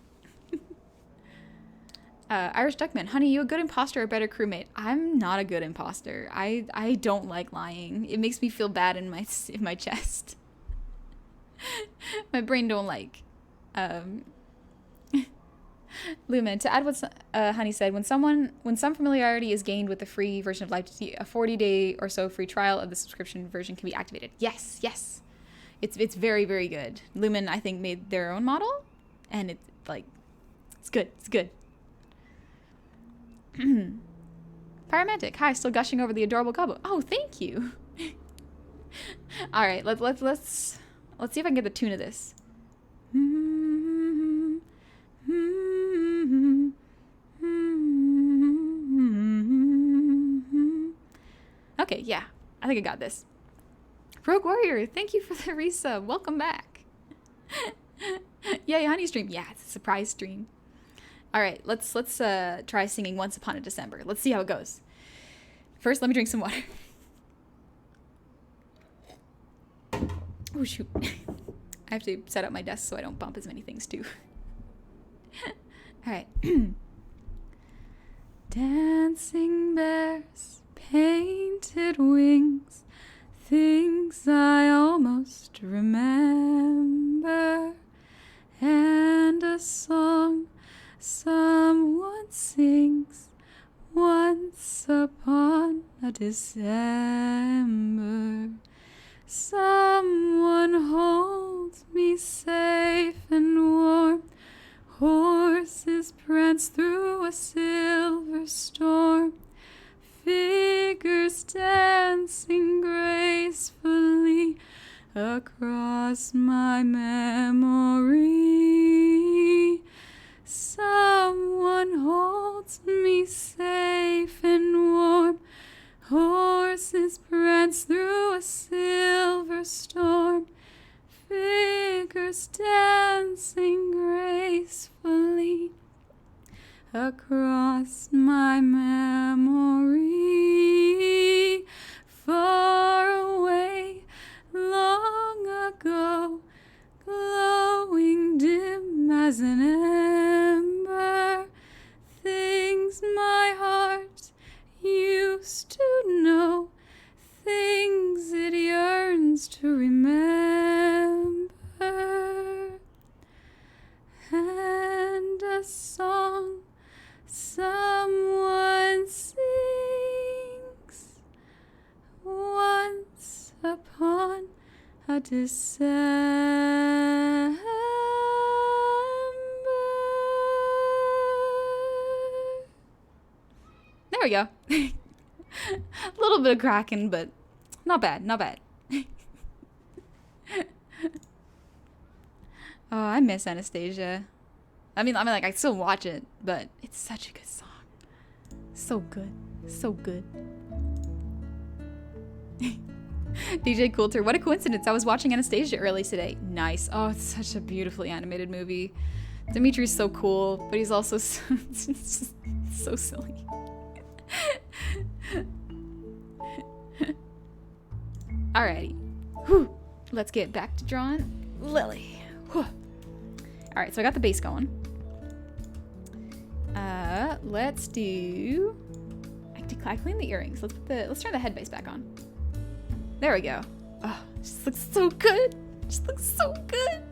Irish Duckman, honey, you a good imposter or a better crewmate? I'm not a good imposter. I don't like lying. It makes me feel bad in my chest. My brain don't like. Lumen, to add what Honey said, when some familiarity is gained with the free version of Live, a 40-day or so free trial of the subscription version can be activated. Yes, yes. It's very, very good. Lumen, I think, made their own model, and it's like, it's good. It's good. Pyromantic, hi, still gushing over the adorable Gobbo. Oh, thank you. All right, let's see if I can get the tune of this. Okay, yeah, I think I got this. Rogue Warrior, thank you for the resub. Welcome back. Yay, honey stream. Yeah, it's a surprise stream. All right, let's try singing Once Upon a December. Let's see how it goes. First, let me drink some water. Oh, shoot. I have to set up my desk so I don't bump as many things, too. All right. Dancing bears, painted wings, things I almost remember, and a song someone sings once upon a December. Someone holds me safe and warm. Horses prance through a silver storm. Figures dancing gracefully across my memory. Someone holds me safe and warm. Horses prance through a silver storm. Figures dancing gracefully across my memory. Far away, long ago, glowing dim as an ember, things my heart used to know, things it yearns to remember, and a song someone sings once upon a December. There we go. A little bit of cracking, but not bad, not bad. Oh, I miss Anastasia. I mean, like, I still watch it, but it's such a good song. So good. So good. DJ Coulter, what a coincidence. I was watching Anastasia early today. Nice. Oh, it's such a beautifully animated movie. Dimitri's so cool, but he's also so, so silly. Alrighty. Whew. Let's get back to drawing Lily. Whew. Alright, so I got the base going. Let's do... I clean the earrings. Let's turn the head base back on. There we go. Oh, just looks so good. Just looks so good.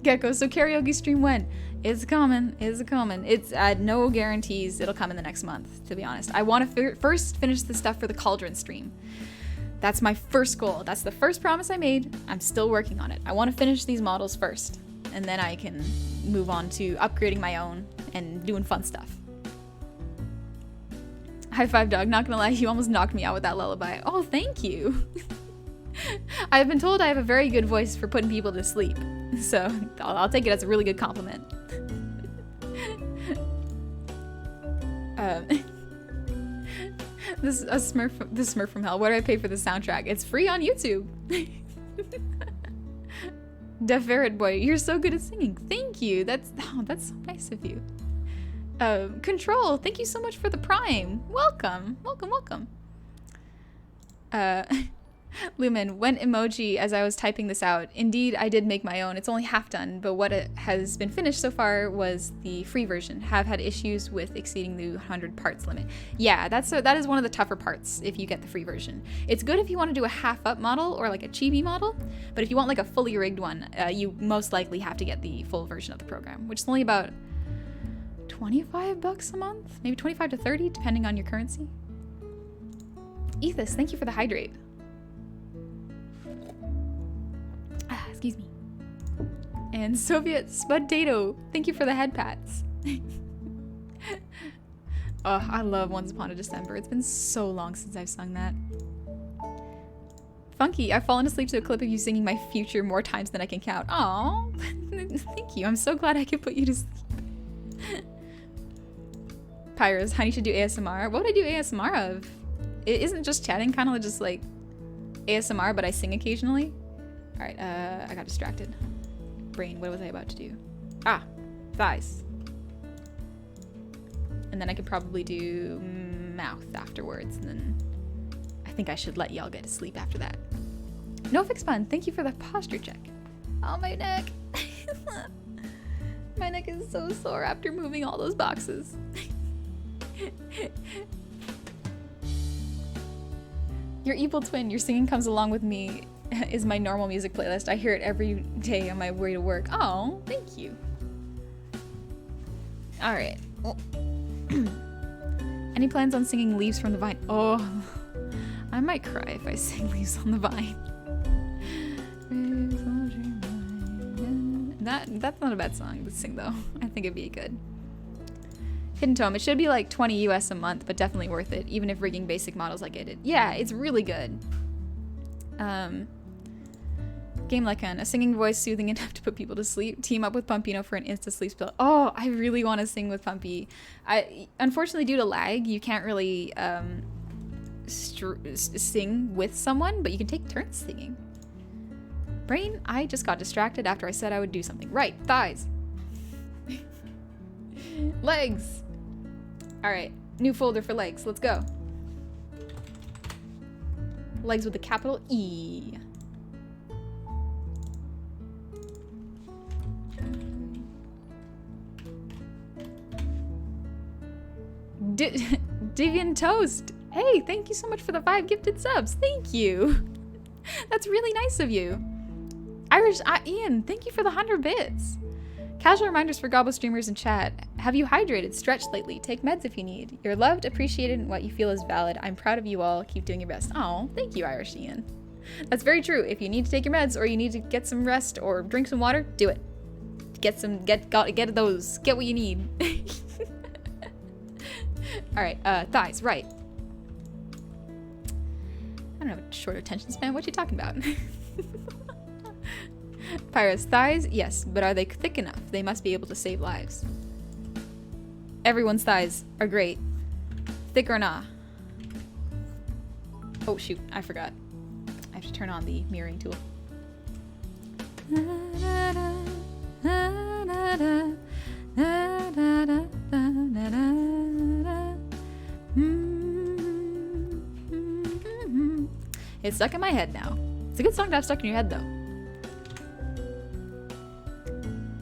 Gecko, so karaoke stream when? It's coming. It's coming. It's no guarantees it'll come in the next month, to be honest. I want to first finish the stuff for the Cauldron stream. That's my first goal. That's the first promise I made. I'm still working on it. I want to finish these models first, and then I can move on to upgrading my own and doing fun stuff. High five, dog. Not gonna lie, you almost knocked me out with that lullaby. Oh, thank you. I've been told I have a very good voice for putting people to sleep, so I'll take it as a really good compliment. This is the Smurf from hell. What do I pay for the soundtrack? It's free on YouTube. Deaf Ferret Boy, you're so good at singing. Thank you. That's so nice of you. Control, thank you so much for the prime. Welcome. Lumen, went emoji as I was typing this out. Indeed, I did make my own. It's only half done, but what it has been finished so far was the free version. Have had issues with exceeding the 100 parts limit. Yeah, that is one of the tougher parts if you get the free version. It's good if you want to do a half-up model or like a chibi model, but if you want like a fully rigged one, you most likely have to get the full version of the program, which is only about 25 bucks a month, maybe 25 to 30, depending on your currency. Ethos, thank you for the hydrate. Excuse me. And Soviet Spudtato, thank you for the head pats. Oh, I love Once Upon a December. It's been so long since I've sung that. Funky, I've fallen asleep to a clip of you singing My Future more times than I can count. Aw, thank you. I'm so glad I could put you to sleep. Pyros, honey should do ASMR. What would I do ASMR of? It isn't just chatting, kind of just like ASMR, but I sing occasionally. All right, I got distracted. Brain, what was I about to do? Ah, thighs. And then I could probably do mouth afterwards, and then I think I should let y'all get to sleep after that. No fix fun, thank you for the posture check. Oh, my neck. My neck is so sore after moving all those boxes. Your evil twin, your singing comes along with me is my normal music playlist. I hear it every day on my way to work. Oh, thank you. All right. Well, any plans on singing Leaves from the Vine? Oh, I might cry if I sing Leaves on the Vine. That's not a bad song to sing though. I think it'd be good. Hidden Tome, it should be like 20 US a month, but definitely worth it, even if rigging basic models like I did. Yeah, it's really good. Game Lycan, a singing voice soothing enough to put people to sleep. Team up with Pumpino for an insta sleep spell. Oh, I really want to sing with Pumpy. Unfortunately, due to lag, you can't really sing with someone, but you can take turns singing. Brain, I just got distracted after I said I would do something. Right, thighs. Legs. All right, new folder for legs. Let's go. Legs with a capital E. Divian Toast. Hey, thank you so much for the 5 gifted subs. Thank you. That's really nice of you. Irish Ian, thank you for the 100 bits. Casual reminders for Gobbo streamers in chat. Have you hydrated, stretched lately? Take meds if you need. You're loved, appreciated, and what you feel is valid. I'm proud of you all. Keep doing your best. Oh, thank you, Irish Ian. That's very true. If you need to take your meds or you need to get some rest or drink some water, do it. Get those. Get what you need. All right, thighs, right. I don't have a short attention span. What are you talking about? Pyros, thighs, yes, but are they thick enough? They must be able to save lives. Everyone's thighs are great. Thick or nah? Oh shoot, I forgot. I have to turn on the mirroring tool. It's stuck in my head now. It's a good song to have stuck in your head though.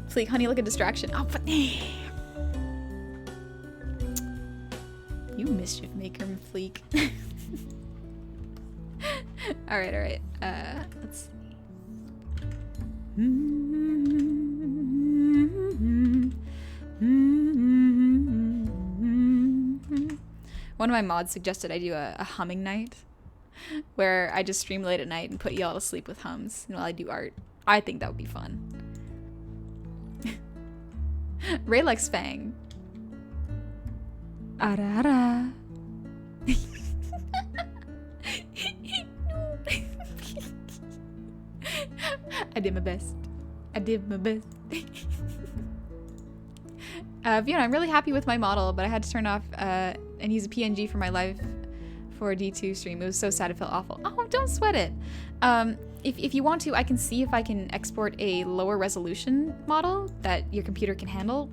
Fleek, honey, look at distraction. Oh, but you mischief maker, Fleek. all right. Let's see. One of my mods suggested I do a humming night where I just stream late at night and put y'all to sleep with hums while I do art. I think that would be fun. Raylex Fang. Arara. I did my best. Fiona, I'm really happy with my model, but I had to turn off and use a PNG for my live for D2 stream. It was so sad, it felt awful. Oh, don't sweat it. If you want to, I can see if I can export a lower resolution model that your computer can handle.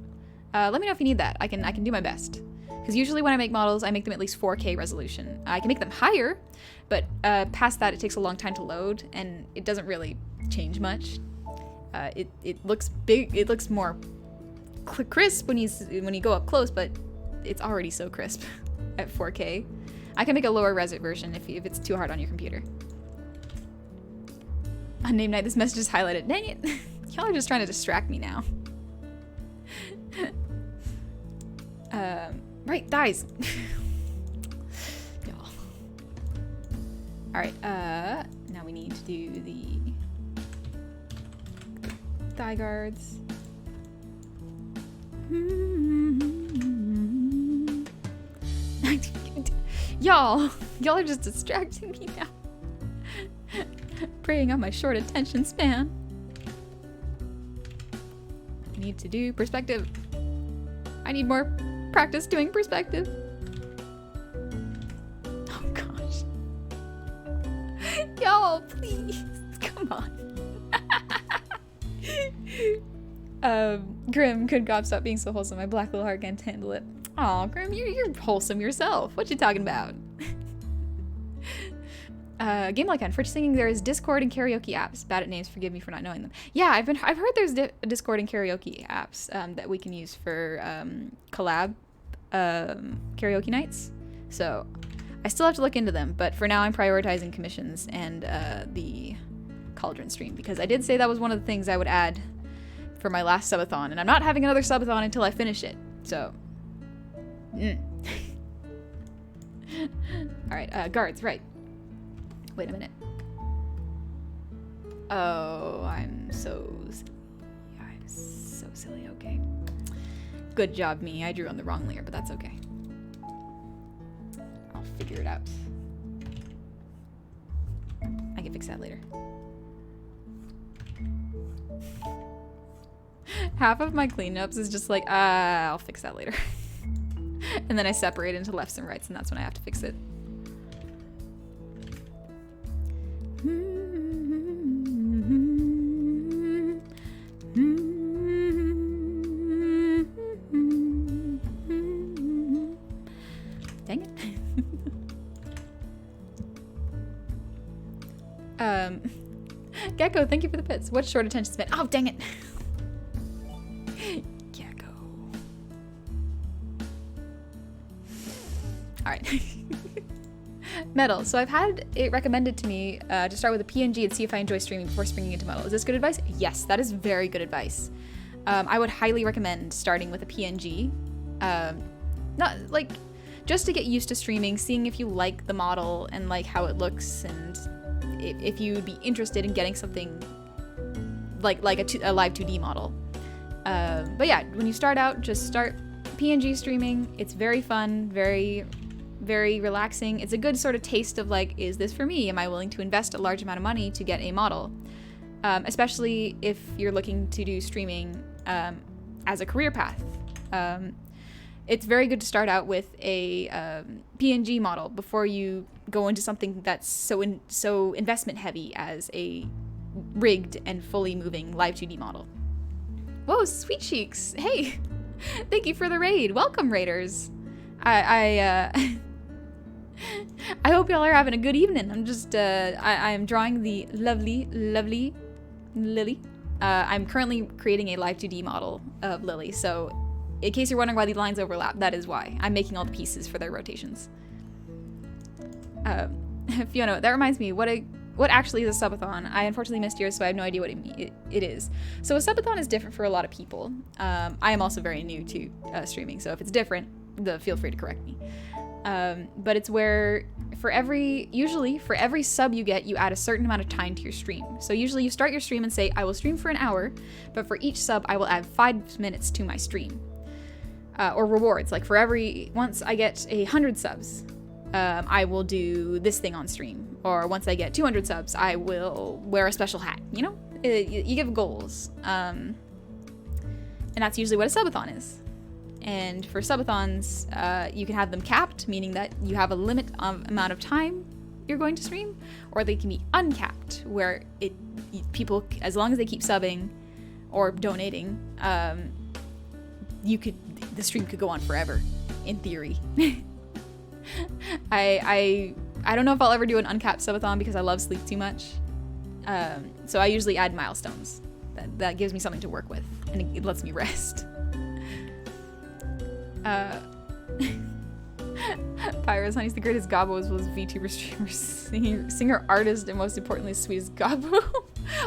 Let me know if you need that. I can do my best. Because usually when I make models, I make them at least 4K resolution. I can make them higher, but past that, it takes a long time to load, and it doesn't really change much. It looks big. It looks more crisp when you go up close, but it's already so crisp at 4K. I can make a lower res version if it's too hard on your computer. Unnamed night, this message is highlighted. Dang it. Y'all are just trying to distract me now. Right, dies. Y'all. Alright, now we need to do the thigh guards. Y'all are just distracting me now. Preying on my short attention span. I need to do perspective. I need more practice doing perspective. Oh gosh. Y'all, please. Come on. Grim, could Gob stop being so wholesome? My black little heart can't handle it. Aw, Grim, you're wholesome yourself. What you talking about? Game like on for singing, there is Discord and karaoke apps. Bad at names, forgive me for not knowing them. Yeah, I've heard there's Discord and karaoke apps that we can use for collab karaoke nights. So I still have to look into them, but for now I'm prioritizing commissions and the Cauldron stream, because I did say that was one of the things I would add for my last subathon, and I'm not having another subathon until I finish it. So Alright, guards, right. Wait a minute. Oh, I'm so silly. Okay. Good job, me. I drew on the wrong layer, but that's okay. I'll figure it out. I can fix that later. Half of my cleanups is just like, I'll fix that later. And then I separate into lefts and rights, and that's when I have to fix it. Dang it. Gecko, thank you for the bits. What short attention span? Oh, dang it. Gecko. All right. Metal. So I've had it recommended to me to start with a PNG and see if I enjoy streaming before springing into metal. Is this good advice? Yes, that is very good advice. I would highly recommend starting with a PNG. Not like just to get used to streaming, seeing if you like the model and like how it looks, and if you would be interested in getting something like a live 2D model. But yeah, when you start out, just start PNG streaming. It's very fun, very relaxing. It's a good sort of taste of like, is this for me? Am I willing to invest a large amount of money to get a model? Especially if you're looking to do streaming as a career path. It's very good to start out with a PNG model before you go into something that's so investment heavy as a rigged and fully moving live 2D model. Whoa, Sweet Cheeks! Hey, thank you for the raid. Welcome, raiders. I hope y'all are having a good evening. I'm just I am drawing the lovely Lily. I'm currently creating a live 2D model of Lily, so in case you're wondering why these lines overlap, that is why. I'm making all the pieces for their rotations. Fiona, that reminds me, what actually is a subathon? I unfortunately missed yours, so I have no idea what it is. So a subathon is different for a lot of people. I am also very new to streaming, so if it's different, feel free to correct me. But it's where usually for every sub you get, you add a certain amount of time to your stream. So usually you start your stream and say, I will stream for an hour, but for each sub, I will add 5 minutes to my stream. Or rewards, like once I get 100 subs, I will do this thing on stream. Or once I get 200 subs, I will wear a special hat, you know? You give goals. And that's usually what a subathon is. And for subathons, you can have them capped, meaning that you have a limit amount of time you're going to stream, or they can be uncapped, where people, as long as they keep subbing or donating, the stream could go on forever. in theory. I don't know if I'll ever do an uncapped subathon because I love sleep too much. So I usually add milestones. That gives me something to work with, and it lets me rest. Pyros, Honey's the greatest Gobbo as well as VTuber streamer, singer, artist, and most importantly, sweetest Gobbo.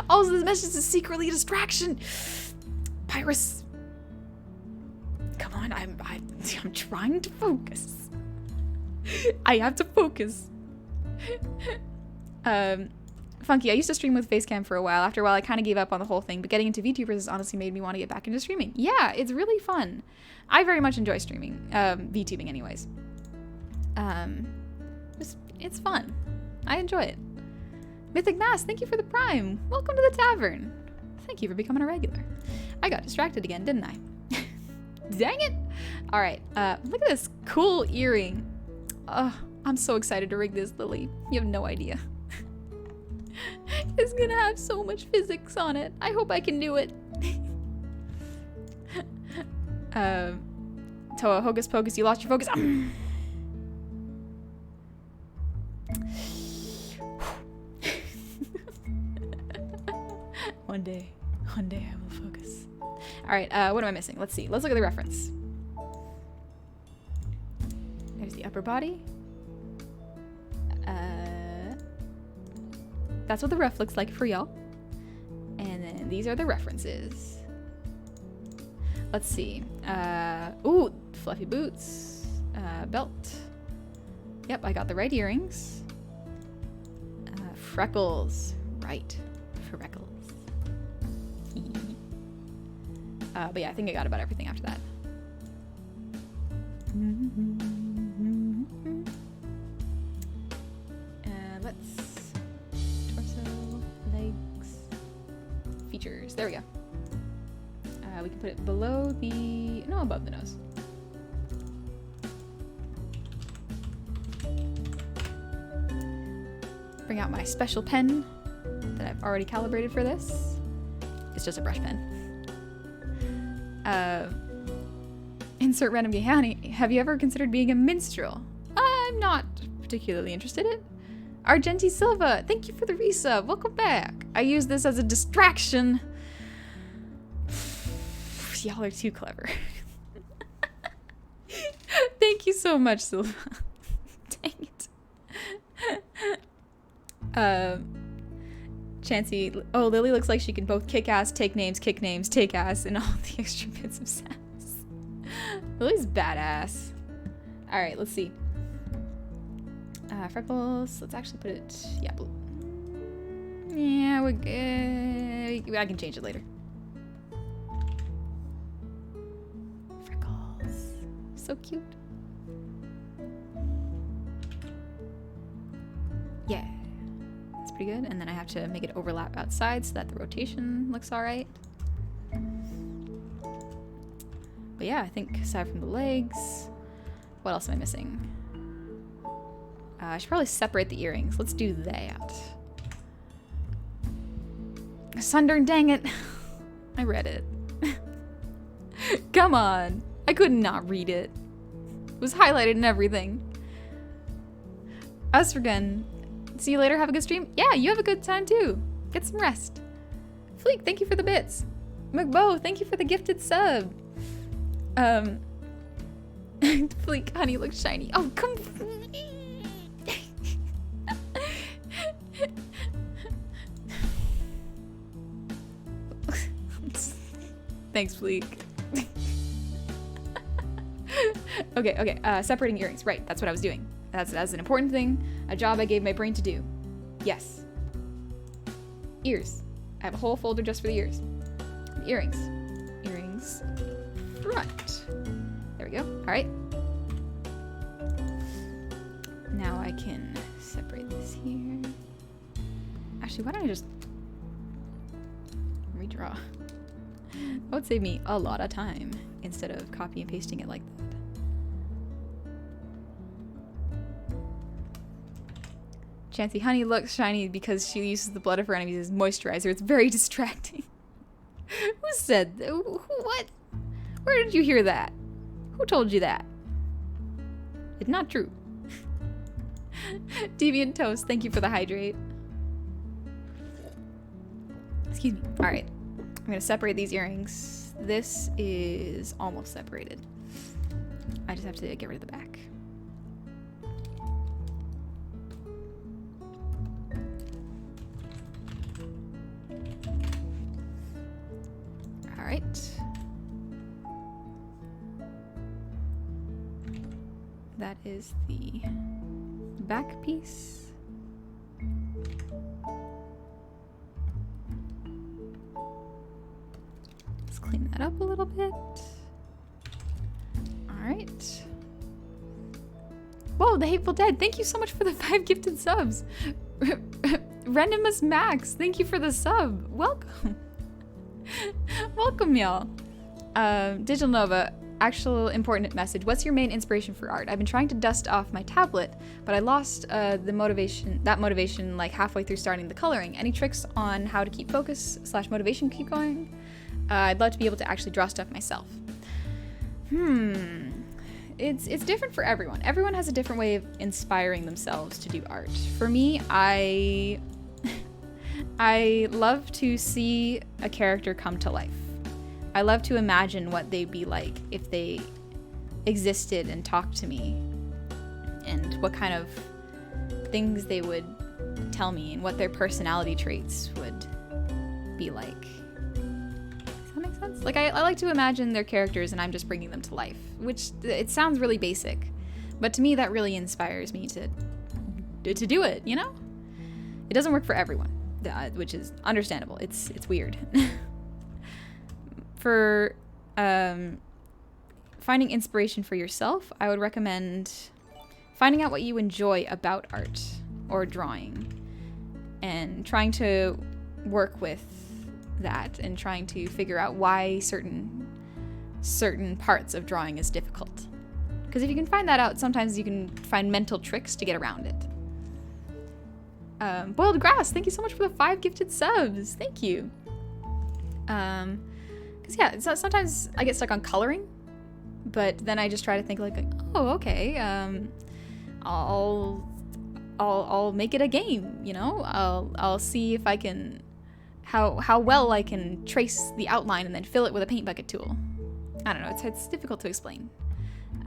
Also, this message is secretly a distraction. Pyros, come on, I'm trying to focus. I have to focus. Funky, I used to stream with Facecam for a while. After a while, I kind of gave up on the whole thing, but getting into VTubers has honestly made me want to get back into streaming. Yeah, it's really fun. I very much enjoy streaming, VTubing anyways. It's fun. I enjoy it. Mythic Mass, thank you for the Prime. Welcome to the tavern. Thank you for becoming a regular. I got distracted again, didn't I? Dang it. All right, look at this cool earring. I'm so excited to rig this, Lily. You have no idea. It's gonna have so much physics on it. I hope I can do it. Toa, hocus pocus, you lost your focus. One day I will focus. All right, what am I missing? Let's see. Let's look at the reference. There's the upper body. That's what the ref looks like for y'all. And then these are the references. Let's see. Ooh, fluffy boots. Belt. Yep, I got the right earrings. Freckles. Right. Freckles. But yeah, I think I got about everything after that. Let's... torso, legs, features. There we go. We can put it below the... no, above the nose. Bring out my special pen that I've already calibrated for this. It's just a brush pen. Insert random game. Honey, have you ever considered being a minstrel? I'm not particularly interested in it. Argenti Silva, thank you for the resub. Welcome back. I use this as a distraction. Y'all are too clever. Thank you so much, Silva. Dang it. Chancey, oh, Lily looks like she can both kick ass, take names, kick names, take ass, and all the extra bits of sass. Lily's badass. All right, let's see. Freckles. Let's actually put it. Yeah, blue. Yeah, we're good. I can change it later. Freckles. So cute. Yeah. That's pretty good. And then I have to make it overlap outside so that the rotation looks all right. But yeah, I think aside from the legs, what else am I missing? I should probably separate the earrings. Let's do that. Sundern, dang it. I read it. Come on. I could not read it. It was highlighted and everything. Aspergun, see you later. Have a good stream. Yeah, you have a good time too. Get some rest. Fleek, thank you for the bits. McBo, thank you for the gifted sub. Fleek, honey looks shiny. Oh, come. Thanks, Fleek. Okay, separating earrings. Right, that's what I was doing. That's an important thing. A job I gave my brain to do. Yes. Ears. I have a whole folder just for the ears. Earrings. Earrings. Front. There we go. All right. Now I can separate this here. Actually, why don't I just redraw? That would save me a lot of time instead of copy and pasting it like that. Chancey, honey looks shiny because she uses the blood of her enemies as moisturizer. It's very distracting. Who said that? What? Where did you hear that? Who told you that? It's not true. Deviant Toast, thank you for the hydrate. Excuse me. All right, I'm gonna separate these earrings. This is almost separated. I just have to get rid of the back. All right. That is the back piece. Let's clean that up a little bit. All right. Whoa, the Hateful Dead, thank you so much for the 5 gifted subs. Randomus Max, thank you for the sub. Welcome. Welcome, y'all. Digital Nova, actual important message. What's your main inspiration for art? I've been trying to dust off my tablet, but I lost that motivation like halfway through starting the coloring. Any tricks on how to keep focus / motivation keep going? I'd love to be able to actually draw stuff myself. It's different for everyone. Everyone has a different way of inspiring themselves to do art. For me, I love to see a character come to life. I love to imagine what they'd be like if they existed and talked to me, and what kind of things they would tell me and what their personality traits would be like. Does that make sense? Like, I like to imagine their characters and I'm just bringing them to life, which it sounds really basic, but to me that really inspires me to do it, you know? It doesn't work for everyone, which is understandable. It's weird. For finding inspiration for yourself, I would recommend finding out what you enjoy about art or drawing and trying to work with that and trying to figure out why certain parts of drawing is difficult. Because if you can find that out, sometimes you can find mental tricks to get around it. Boiled Grass, thank you so much for the 5 gifted subs. Thank you. Because yeah, so sometimes I get stuck on coloring, but then I just try to think like, oh, okay, I'll make it a game, you know? I'll see if I can, how well I can trace the outline and then fill it with a paint bucket tool. I don't know, it's difficult to explain.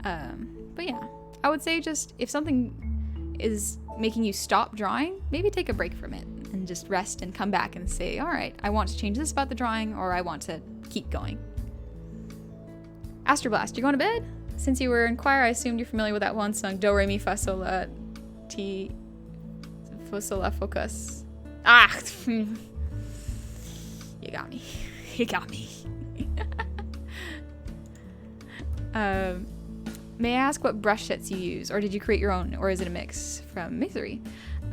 But yeah, I would say just if something is making you stop drawing, maybe take a break from it and just rest and come back and say, all right, I want to change this about the drawing, or I want to keep going. Astroblast, you're going to bed? Since you were in choir, I assumed you're familiar with that one song, Do, Re, Mi, Fa, Sol, La, Ti, Fa, Sol, La, Focus. Ah! You got me. You got me. May I ask what brush sets you use, or did you create your own, or is it a mix from Misery?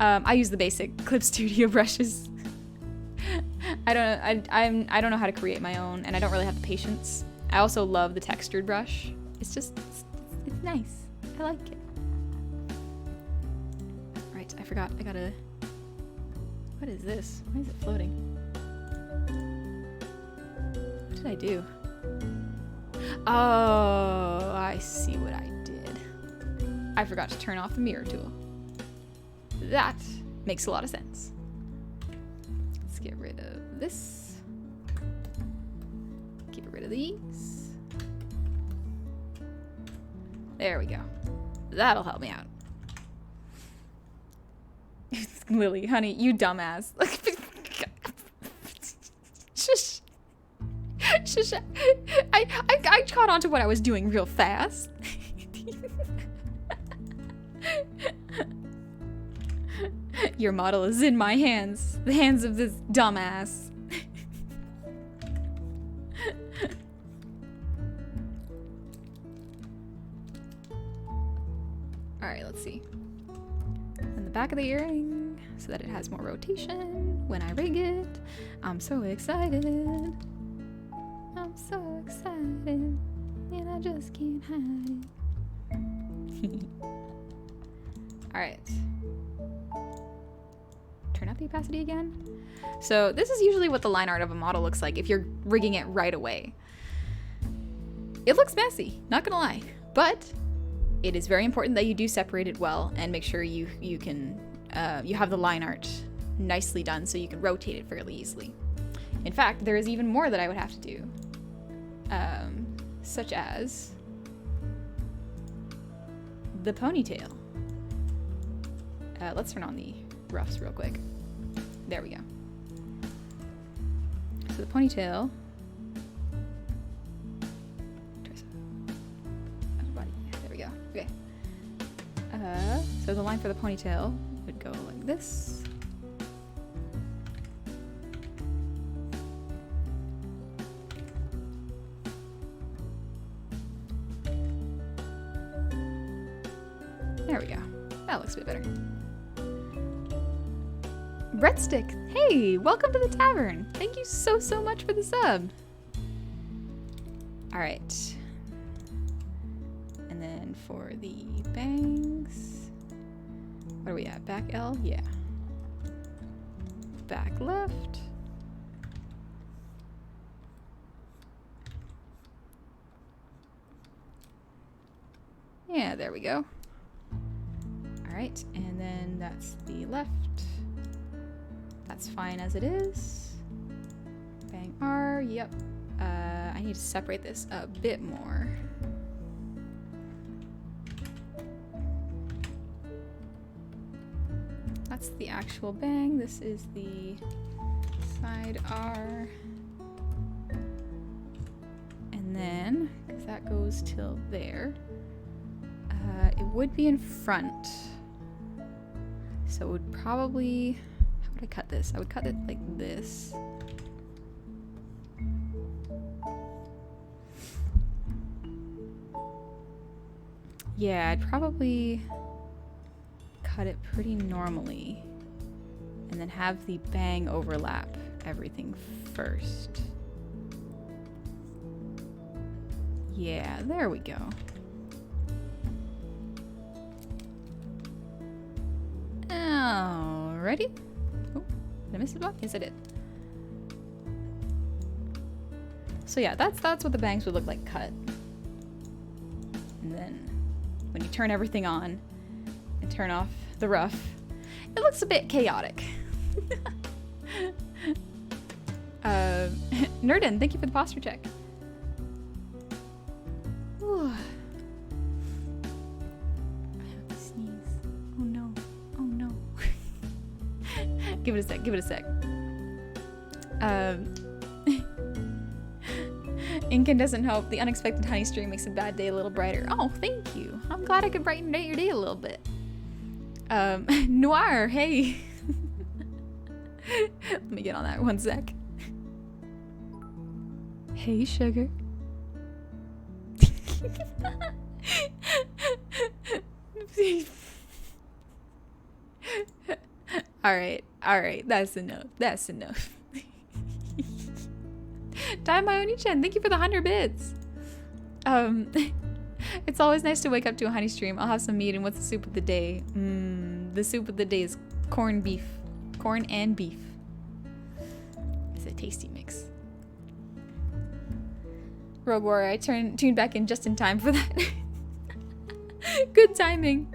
I use the basic Clip Studio brushes. I don't know how to create my own, and I don't really have the patience. I also love the textured brush. It's nice. I like it. Right, I forgot. I gotta. What is this? Why is it floating? What did I do? Oh, I see what I did. I forgot to turn off the mirror tool. That makes a lot of sense. Let's get rid of this. Get rid of these. There we go. That'll help me out. Lily, honey, you dumbass. Shush. Shush. I caught on to what I was doing real fast. Your model is in my hands. The hands of this dumbass. Alright, let's see. And the back of the earring, so that it has more rotation when I rig it. I'm so excited. I'm so excited. And I just can't hide it. Alright. Turn up the opacity again. So this is usually what the line art of a model looks like if you're rigging it right away. It looks messy, not gonna lie, but it is very important that you do separate it well and make sure you can you have the line art nicely done so you can rotate it fairly easily. In fact, there is even more that I would have to do, such as the ponytail. Let's turn on the roughs real quick. There we go. So the ponytail. There we go. Okay. So the line for the ponytail would go like this. There we go. That looks a bit better. Breadstick, hey, welcome to the tavern. Thank you so much for the sub. All right. And then for the bangs, what are we at? Back L? Yeah. Back left. Yeah, there we go. All right, and then that's the left. That's fine as it is. Bang R, yep. I need to separate this a bit more. That's the actual bang. This is the side R. And then, because that goes till there, it would be in front. So it would probably, how would I cut this? I would cut it like this. Yeah, I'd probably cut it pretty normally and then have the bang overlap everything first. Yeah, there we go. Alrighty. Oh, did I miss a block? Yes, I did. So yeah, that's what the bangs would look like cut. And then when you turn everything on and turn off the rough, it looks a bit chaotic. Nerdin, thank you for the posture check. Ooh. I have to sneeze. Oh no. Oh no. Give it a sec. Give it a sec. Incan doesn't help. The unexpected honey stream makes a bad day a little brighter. Oh, thank you. I'm glad I could brighten your day a little bit. Noir, hey. Let me get on that 1 sec. Hey, sugar. Alright, that's enough. That's enough. Daimayoni-chan, thank you for the 100 bits. It's always nice to wake up to a honey stream. I'll have some meat, and what's the soup of the day? The soup of the day is corn beef. Corn and beef. It's a tasty mix. Rogue Warrior, I tuned back in just in time for that. Good timing.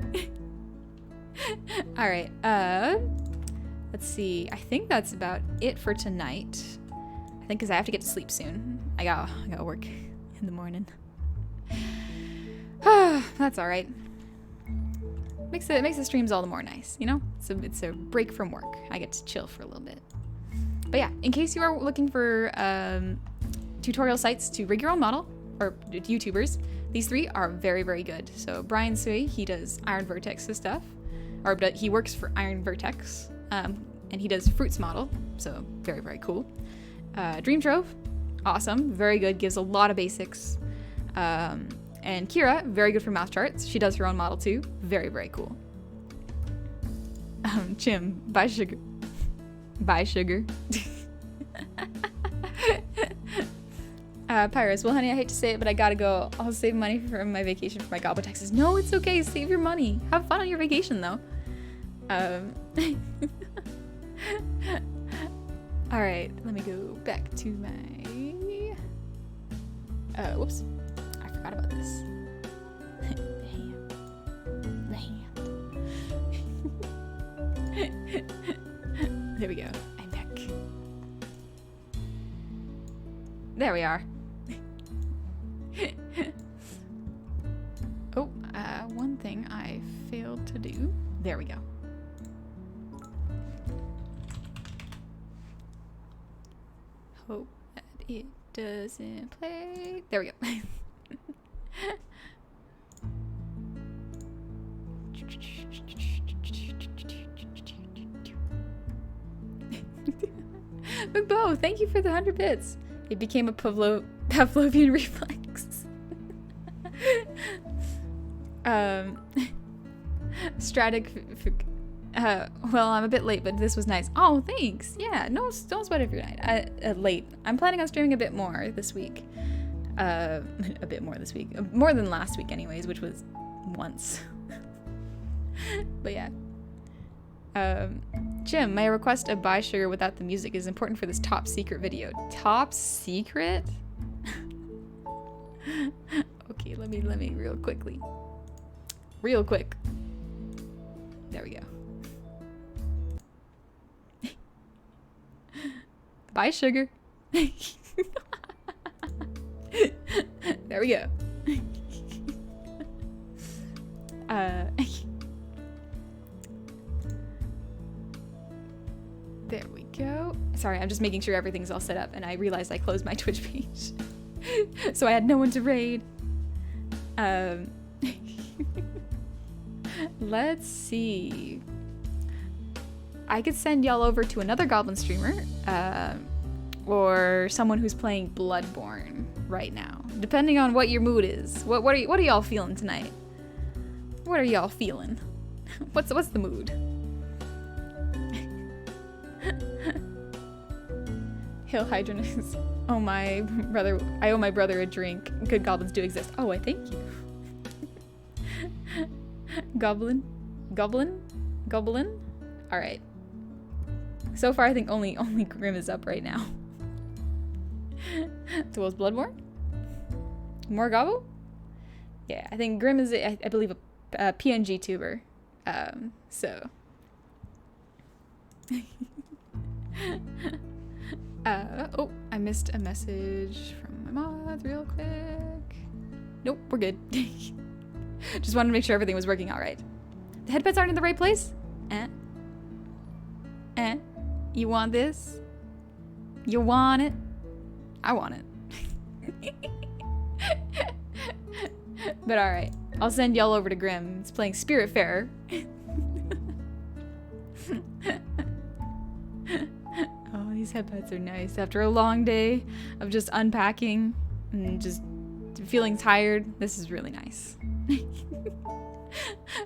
Alright, let's see. I think that's about it for tonight. I think because I have to get to sleep soon. I gotta work in the morning. That's alright. Makes the streams all the more nice, you know? It's a break from work. I get to chill for a little bit. But yeah, in case you are looking for tutorial sites to rig your own model, or YouTubers, these 3 are very, very good. So Brian Sui, he does Iron Vertex's stuff, or he works for Iron Vertex, and he does Fruits model, so very, very cool. Dream Trove, awesome, very good, gives a lot of basics. And Kira, very good for mouth charts. She does her own model too. Very, very cool. Chim, bye sugar. Bye sugar. Pyrus, well honey, I hate to say it, but I gotta go. I'll save money for my vacation for my Gobbo taxes. No, it's okay, save your money. Have fun on your vacation though. Alright, let me go back to my... whoops. I forgot about this. Damn. There we go. I'm back. There we are. Oh, one thing I failed to do. There we go. Hope that it doesn't play. There we go. Gobbo, thank you for the 100 bits. It became a Pavlovian reflex. Well, I'm a bit late, but this was nice. Oh, thanks. Yeah, no, don't sweat if you're late. I'm planning on streaming a bit more this week. A bit more this week. More than last week anyways, which was once. But yeah. Jim, may I request a buy sugar without the music is important for this top secret video. Top secret? Okay, let me real quickly. Real quick. There we go. Buy sugar. There we go. There we go. Sorry, I'm just making sure everything's all set up, and I realized I closed my Twitch page. So I had no one to raid. Let's see. I could send y'all over to another Goblin streamer, or someone who's playing Bloodborne right now, depending on what your mood is. What are y'all feeling tonight? What are y'all feeling? What's the mood? Hail Hydranus. Oh my brother, I owe my brother a drink. Good goblins do exist. Oh, I thank you. Goblin? All right. So far, I think only Grim is up right now. So was Bloodborne? More Gobbo? Yeah, I think Grim is, I believe, a PNG tuber. So. Oh, I missed a message from my mods real quick. Nope, we're good. Just wanted to make sure everything was working all right. The headpets aren't in the right place? You want this? You want it? I want it. But all right, I'll send y'all over to Grim. It's playing Spiritfarer. Oh, these headpets are nice. After a long day of just unpacking and just feeling tired, this is really nice.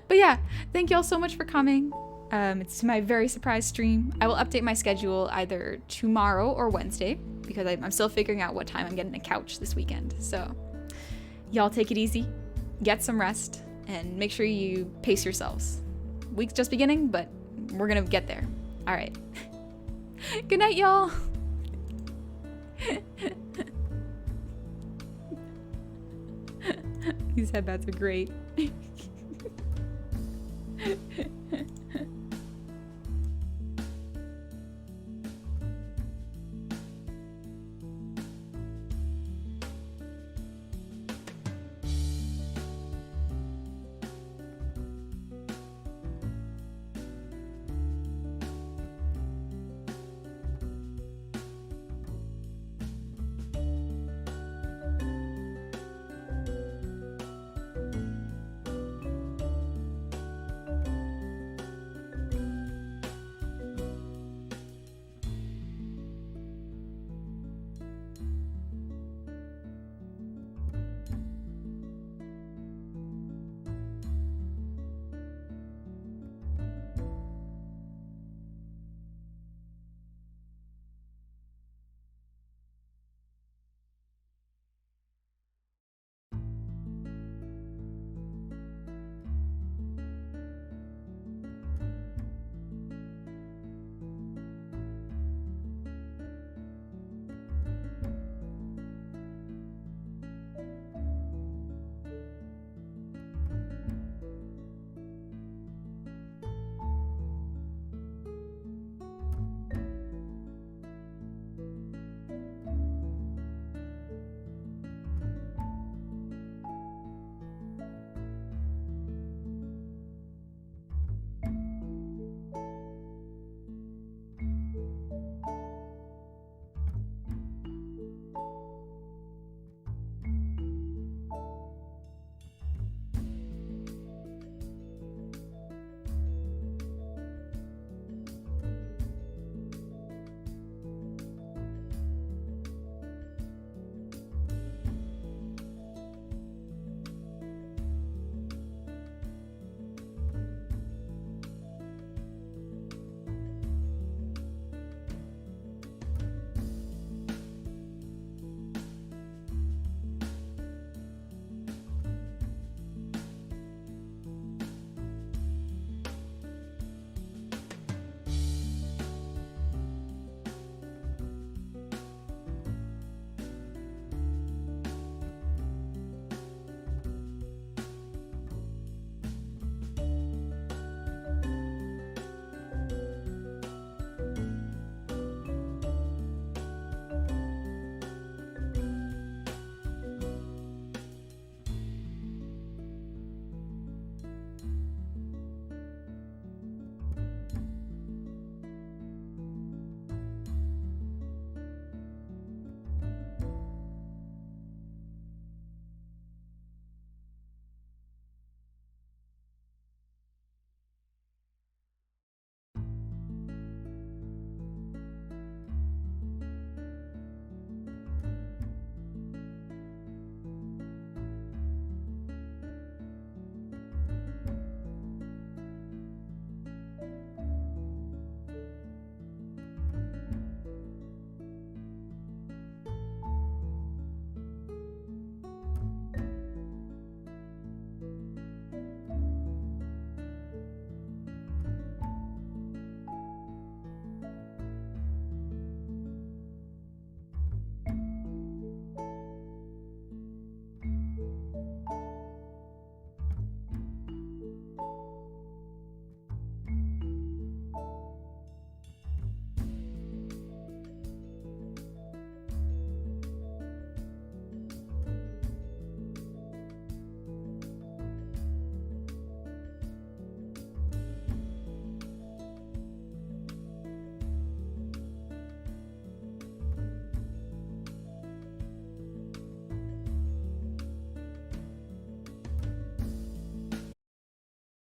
But yeah, thank y'all so much for coming. It's my very surprise stream. I will update my schedule either tomorrow or Wednesday because I'm still figuring out what time I'm getting a couch this weekend. So y'all take it easy, get some rest, and make sure you pace yourselves. Week's just beginning, but we're gonna get there. All right. Good night, y'all. These headbats are great.